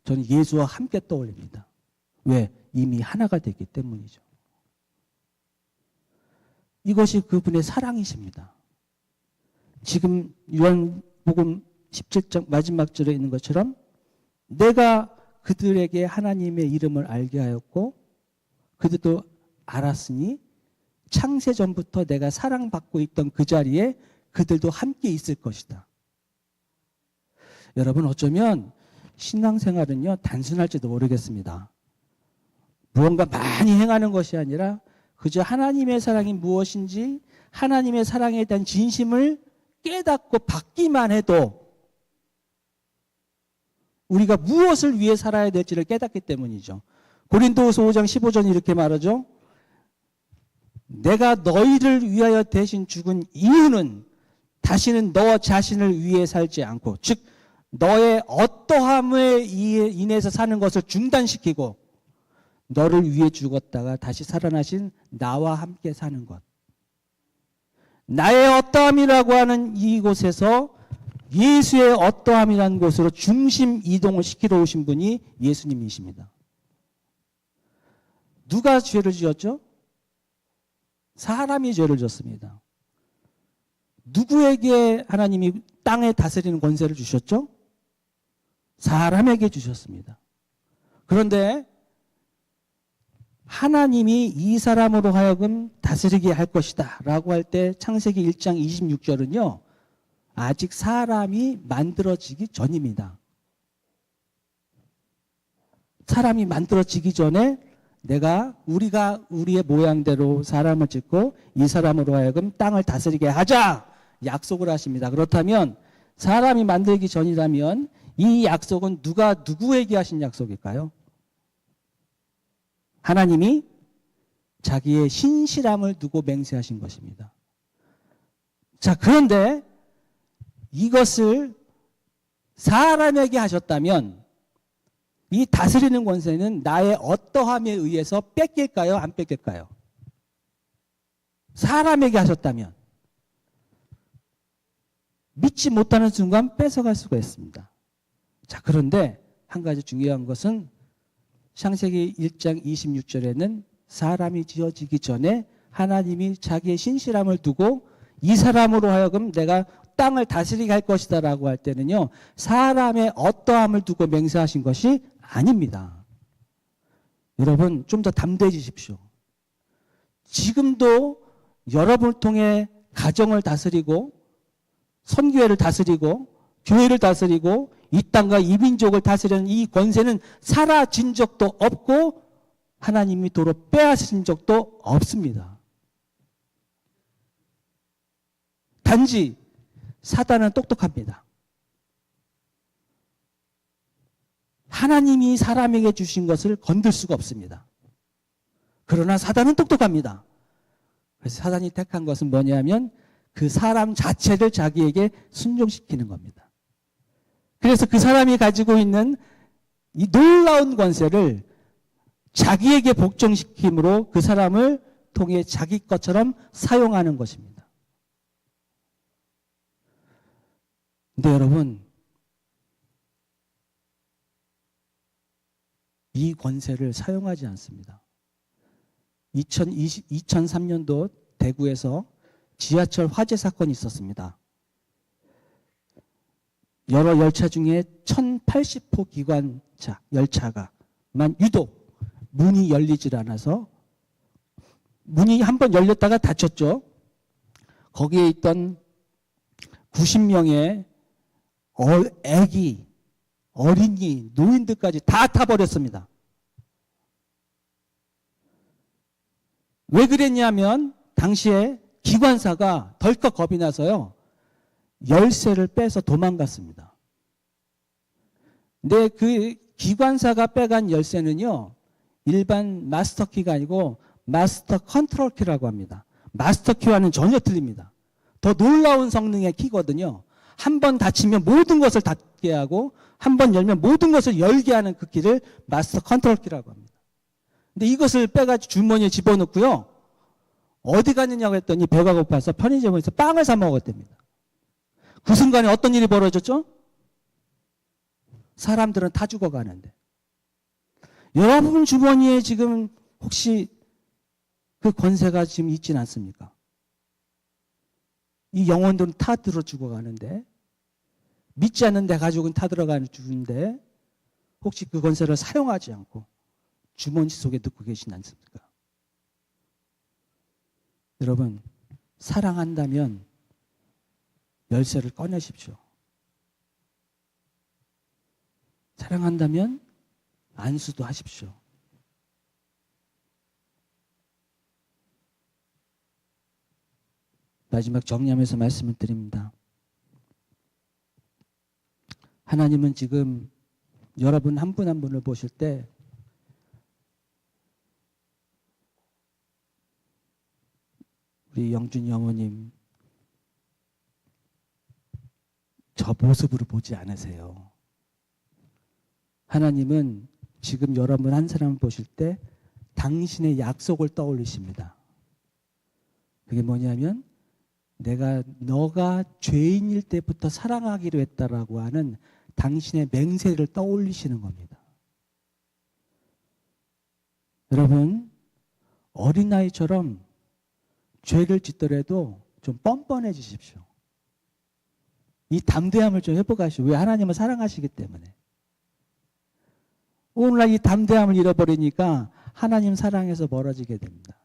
저는 예수와 함께 떠올립니다. 왜? 이미 하나가 됐기 때문이죠. 이것이 그분의 사랑이십니다. 지금 요한복음 17장 마지막 절에 있는 것처럼 내가 그들에게 하나님의 이름을 알게 하였고 그들도 알았으니 창세 전부터 내가 사랑받고 있던 그 자리에 그들도 함께 있을 것이다. 여러분, 어쩌면 신앙생활은요 단순할지도 모르겠습니다. 무언가 많이 행하는 것이 아니라 그저 하나님의 사랑이 무엇인지 하나님의 사랑에 대한 진심을 깨닫고 받기만 해도 우리가 무엇을 위해 살아야 될지를 깨닫기 때문이죠. 고린도후서 5장 15절이 이렇게 말하죠. 내가 너희를 위하여 대신 죽은 이유는 다시는 너 자신을 위해 살지 않고, 즉 너의 어떠함에 인해서 사는 것을 중단시키고 너를 위해 죽었다가 다시 살아나신 나와 함께 사는 것. 나의 어떠함이라고 하는 이곳에서 예수의 어떠함이라는 곳으로 중심 이동을 시키러 오신 분이 예수님이십니다. 누가 죄를 지었죠? 사람이 죄를 졌습니다. 누구에게 하나님이 땅에 다스리는 권세를 주셨죠? 사람에게 주셨습니다. 그런데 하나님이 이 사람으로 하여금 다스리게 할 것이다 라고 할 때 창세기 1장 26절은요 아직 사람이 만들어지기 전입니다. 사람이 만들어지기 전에 우리가 우리의 모양대로 사람을 짓고 이 사람으로 하여금 땅을 다스리게 하자 약속을 하십니다. 그렇다면 사람이 만들기 전이라면 이 약속은 누가 누구에게 하신 약속일까요? 하나님이 자기의 신실함을 두고 맹세하신 것입니다. 자, 그런데 이것을 사람에게 하셨다면 이 다스리는 권세는 나의 어떠함에 의해서 뺏길까요? 안 뺏길까요? 사람에게 하셨다면 믿지 못하는 순간 뺏어갈 수가 있습니다. 자, 그런데 한 가지 중요한 것은 창세기 1장 26절에는 사람이 지어지기 전에 하나님이 자기의 신실함을 두고 이 사람으로 하여금 내가 땅을 다스리게 할 것이다 라고 할 때는요 사람의 어떠함을 두고 맹세하신 것이 아닙니다. 여러분 좀 더 담대해지십시오. 지금도 여러분을 통해 가정을 다스리고 선교회를 다스리고 교회를 다스리고 이 땅과 이 민족을 다스리는 이 권세는 사라진 적도 없고 하나님이 도로 빼앗으신 적도 없습니다. 단지 사단은 똑똑합니다. 하나님이 사람에게 주신 것을 건들 수가 없습니다. 그러나 사단은 똑똑합니다. 그래서 사단이 택한 것은 뭐냐면 그 사람 자체를 자기에게 순종시키는 겁니다. 그래서 그 사람이 가지고 있는 이 놀라운 권세를 자기에게 복종시킴으로 그 사람을 통해 자기 것처럼 사용하는 것입니다. 근데 여러분, 이 권세를 사용하지 않습니다. 2003년도 대구에서 지하철 화재 사건이 있었습니다. 여러 열차 중에 1080호 기관차 열차가만 유독 문이 열리질 않아서 문이 한번 열렸다가 닫혔죠. 거기에 있던 90명의 애기, 어린이, 노인들까지 다 타버렸습니다. 왜 그랬냐면 당시에 기관사가 덜컥 겁이 나서요. 열쇠를 빼서 도망갔습니다. 근데 그 기관사가 빼간 열쇠는요. 일반 마스터키가 아니고 마스터 컨트롤 키라고 합니다. 마스터키와는 전혀 틀립니다. 더 놀라운 성능의 키거든요. 한 번 닫히면 모든 것을 닫게 하고 한 번 열면 모든 것을 열게 하는 그 키를 마스터 컨트롤 키라고 합니다. 근데 이것을 빼가지고 주머니에 집어넣고요. 어디 갔느냐고 했더니 배가 고파서 편의점에서 빵을 사 먹었답니다. 그 순간에 어떤 일이 벌어졌죠? 사람들은 다 죽어가는데. 여러분 주머니에 지금 혹시 그 권세가 지금 있진 않습니까? 이 영혼들은 다 들어 죽어가는데, 믿지 않는 내 가족은 다 들어가는 죽는데, 혹시 그 권세를 사용하지 않고 주머니 속에 넣고 계시지 않습니까? 여러분, 사랑한다면 열쇠를 꺼내십시오. 사랑한다면 안수도 하십시오. 마지막 정리하면서 말씀을 드립니다. 하나님은 지금 여러분 한 분 한 분을 보실 때 우리 영준이 어머님 저 모습으로 보지 않으세요. 하나님은 지금 여러분 한 사람을 보실 때 당신의 약속을 떠올리십니다. 그게 뭐냐면 너가 죄인일 때부터 사랑하기로 했다라고 하는 당신의 맹세를 떠올리시는 겁니다. 여러분, 어린아이처럼 죄를 짓더라도 좀 뻔뻔해지십시오. 이 담대함을 좀 회복하시오. 왜? 하나님을 사랑하시기 때문에. 오늘날 이 담대함을 잃어버리니까 하나님 사랑에서 멀어지게 됩니다.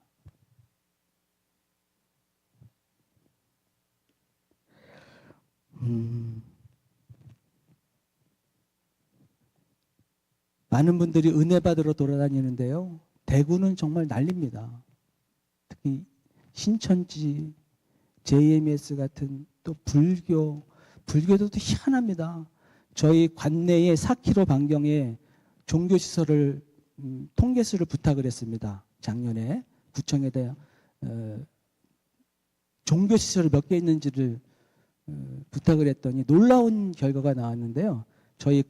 많은 분들이 은혜 받으러 돌아다니는데요. 대구는 정말 난립니다. 특히 신천지, JMS 같은 또 불교도 또 희한합니다. 저희 관내에 4km 반경에 종교시설을 통계수를 부탁을 했습니다. 작년에 구청에다 종교시설이 몇 개 있는지를 부탁을 했더니 놀라운 결과가 나왔는데요. 저희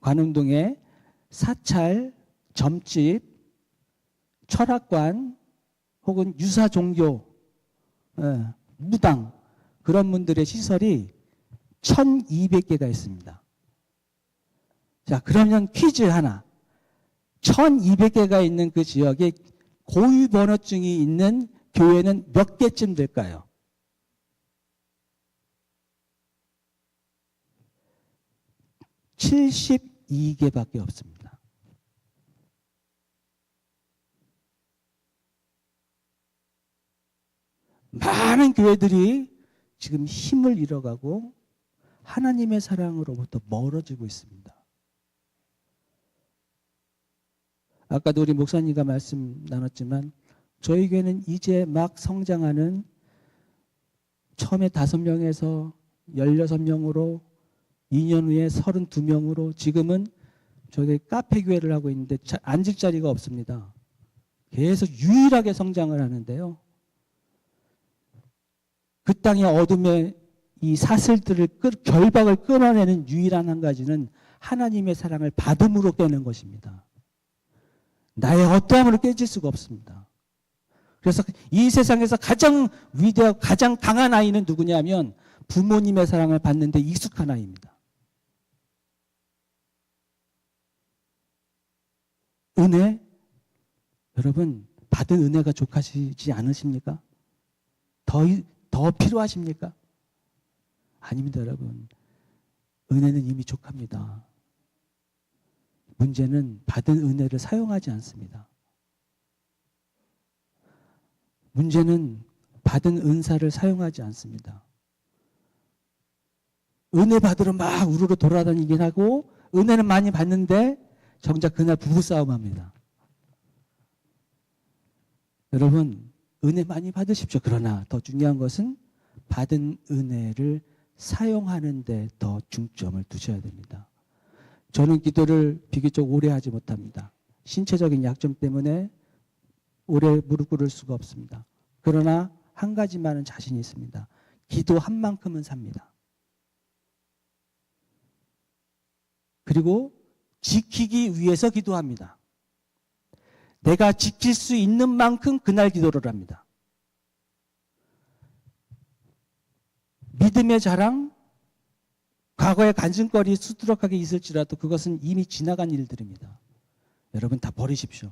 관음동에 사찰, 점집, 철학관 혹은 유사 종교, 무당 그런 분들의 시설이 1200개가 있습니다. 자, 그러면 퀴즈 하나. 1200개가 있는 그 지역에 고유번호증이 있는 교회는 몇 개쯤 될까요? 72개밖에 없습니다. 많은 교회들이 지금 힘을 잃어가고 하나님의 사랑으로부터 멀어지고 있습니다. 아까도 우리 목사님과 말씀 나눴지만 저희 교회는 이제 막 성장하는 처음에 5명에서 16명으로 2년 후에 32명으로 지금은 저희 카페 교회를 하고 있는데 앉을 자리가 없습니다. 계속 유일하게 성장을 하는데요. 그 땅의 어둠의 이 사슬들을 결박을 끊어내는 유일한 한 가지는 하나님의 사랑을 받음으로 깨는 것입니다. 나의 어떠함으로 깨질 수가 없습니다. 그래서 이 세상에서 가장 위대하고 가장 강한 아이는 누구냐면 부모님의 사랑을 받는데 익숙한 아이입니다. 은혜? 여러분, 받은 은혜가 족하시지 않으십니까? 더 필요하십니까? 아닙니다, 여러분. 은혜는 이미 족합니다. 문제는 받은 은혜를 사용하지 않습니다. 문제는 받은 은사를 사용하지 않습니다. 은혜 받으러 막 우르르 돌아다니긴 하고 은혜는 많이 받는데 정작 그날 부부싸움합니다. 여러분, 은혜 많이 받으십시오. 그러나 더 중요한 것은 받은 은혜를 사용하는 데 더 중점을 두셔야 됩니다. 저는 기도를 비교적 오래 하지 못합니다. 신체적인 약점 때문에 오래 무릎 꿇을 수가 없습니다. 그러나 한 가지만은 자신이 있습니다. 기도한 만큼은 삽니다. 그리고 지키기 위해서 기도합니다. 내가 지킬 수 있는 만큼 그날 기도를 합니다. 믿음의 자랑, 과거의 간증거리 수두룩하게 있을지라도 그것은 이미 지나간 일들입니다. 여러분 다 버리십시오.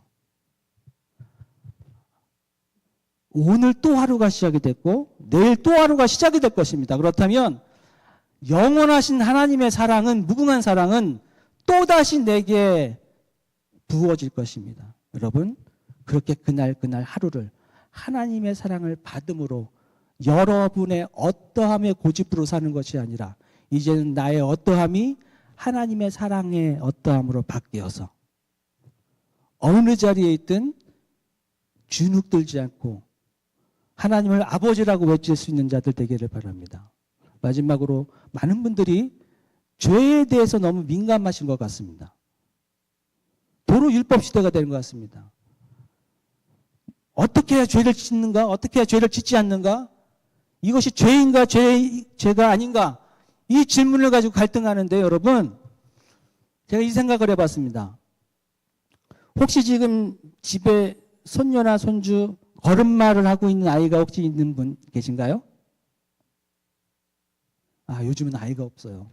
오늘 또 하루가 시작이 됐고 내일 또 하루가 시작이 될 것입니다. 그렇다면 영원하신 하나님의 사랑은, 무궁한 사랑은 또다시 내게 부어질 것입니다. 여러분, 그렇게 그날 하루를 하나님의 사랑을 받음으로 여러분의 어떠함의 고집으로 사는 것이 아니라 이제는 나의 어떠함이 하나님의 사랑의 어떠함으로 바뀌어서 어느 자리에 있든 주눅 들지 않고 하나님을 아버지라고 외칠 수 있는 자들 되기를 바랍니다. 마지막으로 많은 분들이 죄에 대해서 너무 민감하신 것 같습니다. 도로 율법 시대가 되는 것 같습니다. 어떻게 해야 죄를 짓는가? 어떻게 해야 죄를 짓지 않는가? 이것이 죄인가 죄가 아닌가? 이 질문을 가지고 갈등하는데 여러분, 제가 이 생각을 해봤습니다. 혹시 지금 집에 손녀나 손주 걸음마를 하고 있는 아이가 혹시 있는 분 계신가요? 요즘은 아이가 없어요.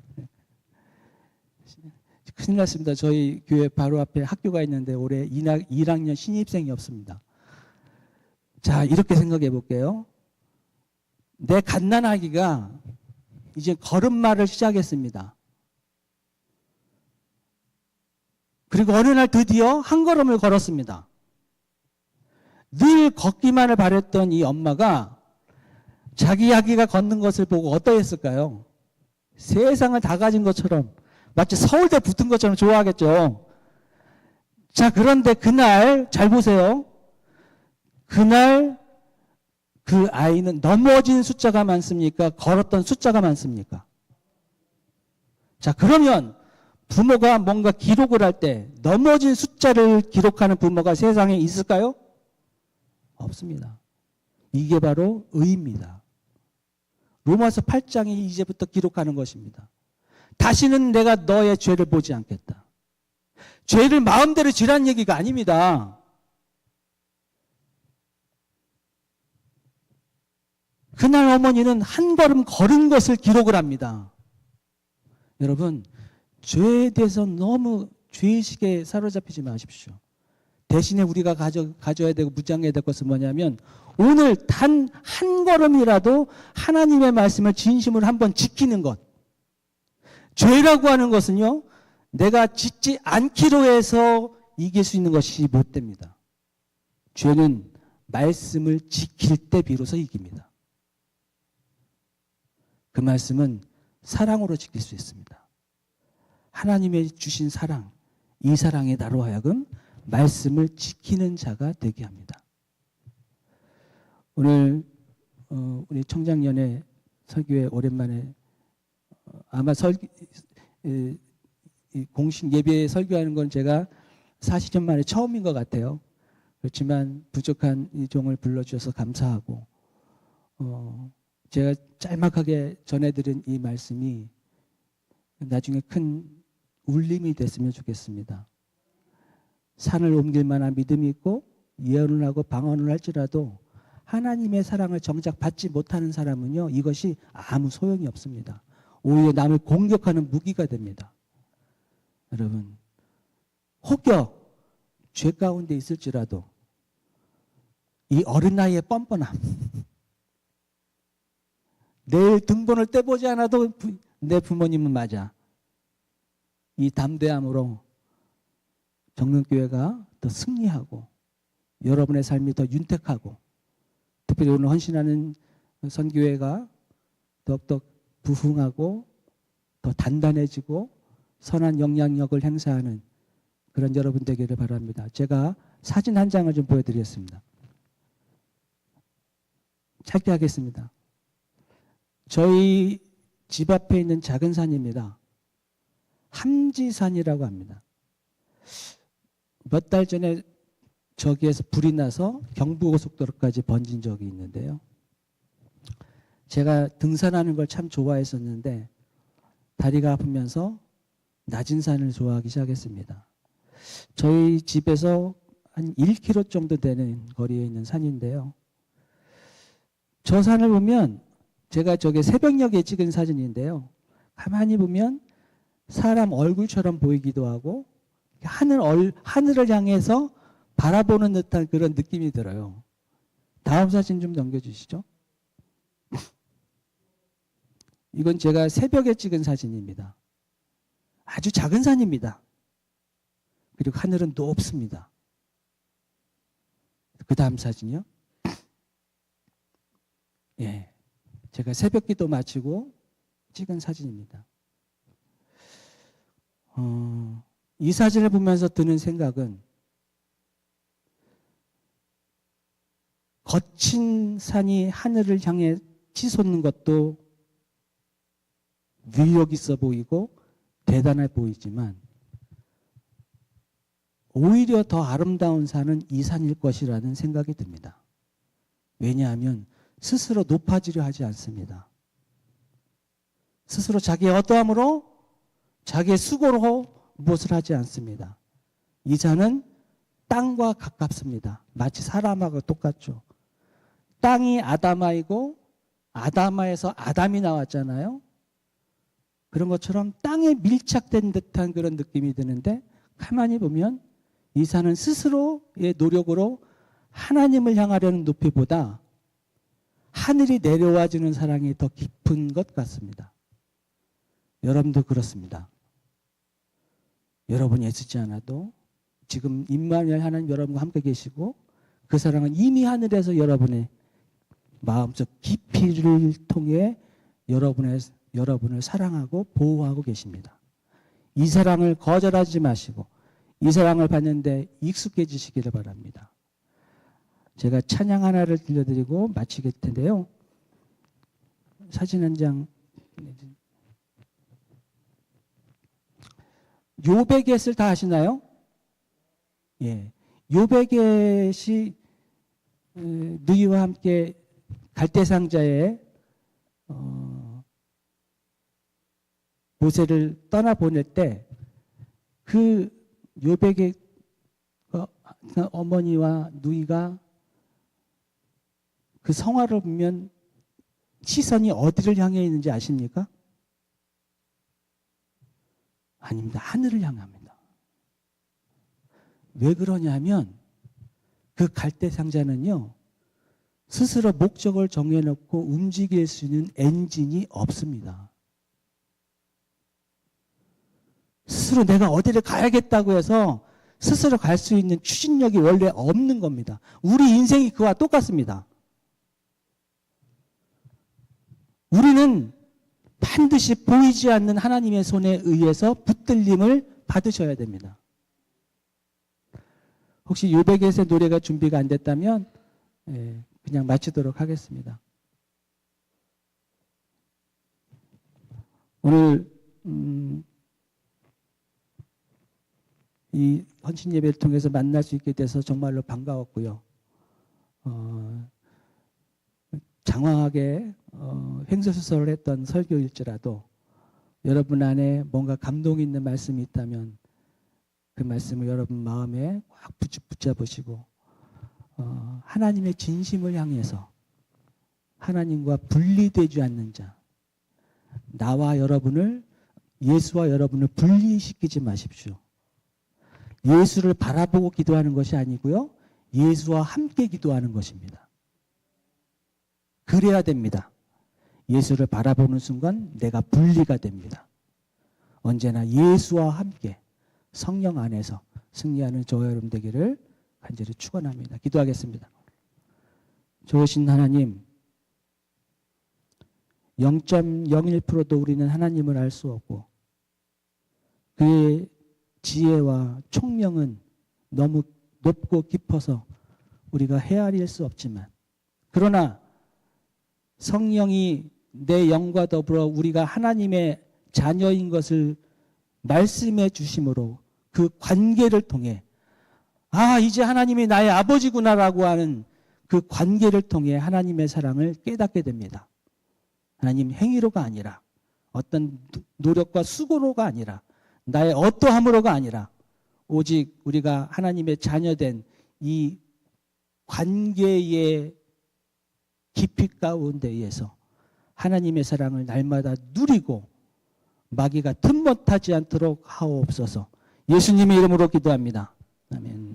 큰일 났습니다. 저희 교회 바로 앞에 학교가 있는데 올해 1학년 신입생이 없습니다. 자, 이렇게 생각해 볼게요. 내 갓난아기가 이제 걸음마를 시작했습니다. 그리고 어느 날 드디어 한 걸음을 걸었습니다. 늘 걷기만을 바랬던 이 엄마가 자기 아기가 걷는 것을 보고 어떠했을까요? 세상을 다 가진 것처럼, 마치 서울대 붙은 것처럼 좋아하겠죠. 자, 그런데 그날 잘 보세요. 그날 그 아이는 넘어진 숫자가 많습니까? 걸었던 숫자가 많습니까? 자, 그러면 부모가 뭔가 기록을 할 때 넘어진 숫자를 기록하는 부모가 세상에 있을까요? 없습니다. 이게 바로 의입니다. 로마서 8장이 이제부터 기록하는 것입니다. 다시는 내가 너의 죄를 보지 않겠다. 죄를 마음대로 지라는 얘기가 아닙니다. 그날 어머니는 한 걸음 걸은 것을 기록을 합니다. 여러분, 죄에 대해서 너무 죄의식에 사로잡히지 마십시오. 대신에 우리가 가져야 되고 무장해야 될 것은 뭐냐면 오늘 단 한 걸음이라도 하나님의 말씀을 진심으로 한번 지키는 것. 죄라고 하는 것은요, 내가 짓지 않기로 해서 이길 수 있는 것이 못 됩니다. 죄는 말씀을 지킬 때 비로소 이깁니다. 그 말씀은 사랑으로 지킬 수 있습니다. 하나님의 주신 사랑, 이 사랑이 나로 하여금 말씀을 지키는 자가 되게 합니다. 오늘 우리 청장년의 설교에 오랜만에 아마 공식 예배에 설교하는 건 제가 40년 만에 처음인 것 같아요. 그렇지만 부족한 이 종을 불러주셔서 감사하고 제가 짤막하게 전해드린 이 말씀이 나중에 큰 울림이 됐으면 좋겠습니다. 산을 옮길 만한 믿음이 있고 예언을 하고 방언을 할지라도 하나님의 사랑을 정작 받지 못하는 사람은요, 이것이 아무 소용이 없습니다. 오히려 남을 공격하는 무기가 됩니다. 여러분, 혹여 죄 가운데 있을지라도 이 어린 나이의 뻔뻔함, 내일 등본을 떼보지 않아도 내 부모님은 맞아, 이 담대함으로 정릉교회가 더 승리하고 여러분의 삶이 더 윤택하고, 특별히 오늘 헌신하는 선교회가 더욱더 부흥하고 더 단단해지고 선한 영향력을 행사하는 그런 여러분 되기를 바랍니다. 제가 사진 한 장을 좀 보여드리겠습니다. 짧게 하겠습니다. 저희 집 앞에 있는 작은 산입니다. 함지산이라고 합니다. 몇 달 전에 저기에서 불이 나서 경부고속도로까지 번진 적이 있는데요. 제가 등산하는 걸 참 좋아했었는데 다리가 아프면서 낮은 산을 좋아하기 시작했습니다. 저희 집에서 한 1km 정도 되는 거리에 있는 산인데요. 저 산을 보면, 제가 저게 새벽녘에 찍은 사진인데요, 가만히 보면 사람 얼굴처럼 보이기도 하고 하늘을 향해서 바라보는 듯한 그런 느낌이 들어요. 다음 사진 좀 넘겨주시죠. 이건 제가 새벽에 찍은 사진입니다. 아주 작은 산입니다. 그리고 하늘은 높습니다. 그 다음 사진이요. 예, 제가 새벽 기도 마치고 찍은 사진입니다. 이 사진을 보면서 드는 생각은, 거친 산이 하늘을 향해 치솟는 것도 위력 있어 보이고 대단해 보이지만, 오히려 더 아름다운 산은 이 산일 것이라는 생각이 듭니다. 왜냐하면 스스로 높아지려 하지 않습니다. 스스로 자기의 어떠함으로, 자기의 수고로 무엇을 하지 않습니다. 이 산은 땅과 가깝습니다. 마치 사람하고 똑같죠. 땅이 아담아이고 아담아에서 아담이 나왔잖아요. 그런 것처럼 땅에 밀착된 듯한 그런 느낌이 드는데, 가만히 보면 이 산은 스스로의 노력으로 하나님을 향하려는 높이보다 하늘이 내려와 주는 사랑이 더 깊은 것 같습니다. 여러분도 그렇습니다. 여러분이 애쓰지 않아도 지금 임마누엘 하나님 여러분과 함께 계시고, 그 사랑은 이미 하늘에서 여러분의 마음속 깊이를 통해 여러분을 사랑하고 보호하고 계십니다. 이 사랑을 거절하지 마시고 이 사랑을 받는데 익숙해지시기를 바랍니다. 제가 찬양 하나를 들려드리고 마치겠 텐데요. 사진 한 장. 요베겟을 다 아시나요? 예. 요베겟이 누이와 함께 갈대상자에 모세를 떠나보낼 때, 그 요백의 어머니와 누이가 그 성화를 보면 시선이 어디를 향해 있는지 아십니까? 아닙니다. 하늘을 향합니다. 왜 그러냐면 그 갈대상자는요, 스스로 목적을 정해놓고 움직일 수 있는 엔진이 없습니다. 스스로 내가 어디를 가야겠다고 해서 스스로 갈 수 있는 추진력이 원래 없는 겁니다. 우리 인생이 그와 똑같습니다. 우리는 반드시 보이지 않는 하나님의 손에 의해서 붙들림을 받으셔야 됩니다. 혹시 요베겟의 노래가 준비가 안 됐다면 그냥 마치도록 하겠습니다. 오늘 이 헌신 예배를 통해서 만날 수 있게 돼서 정말로 반가웠고요. 장황하게 횡설수설을 했던 설교일지라도 여러분 안에 뭔가 감동 있는 말씀이 있다면 그 말씀을 여러분 마음에 꽉 붙잡으시고 하나님의 진심을 향해서 하나님과 분리되지 않는 자, 나와 여러분을, 예수와 여러분을 분리시키지 마십시오. 예수를 바라보고 기도하는 것이 아니고요. 예수와 함께 기도하는 것입니다. 그래야 됩니다. 예수를 바라보는 순간 내가 분리가 됩니다. 언제나 예수와 함께 성령 안에서 승리하는 저와 여러분 되기를 간절히 축원합니다. 기도하겠습니다. 좋으신 하나님, 0.01%도 우리는 하나님을 알 수 없고 그의 지혜와 총명은 너무 높고 깊어서 우리가 헤아릴 수 없지만, 그러나 성령이 내 영과 더불어 우리가 하나님의 자녀인 것을 말씀해 주심으로 그 관계를 통해 이제 하나님이 나의 아버지구나라고 하는 그 관계를 통해 하나님의 사랑을 깨닫게 됩니다. 하나님 행위로가 아니라, 어떤 노력과 수고로가 아니라, 나의 어떠함으로가 아니라 오직 우리가 하나님의 자녀된 이 관계의 깊이 가운데에서 하나님의 사랑을 날마다 누리고 마귀가 틈못하지 않도록 하옵소서. 예수님의 이름으로 기도합니다. 아멘.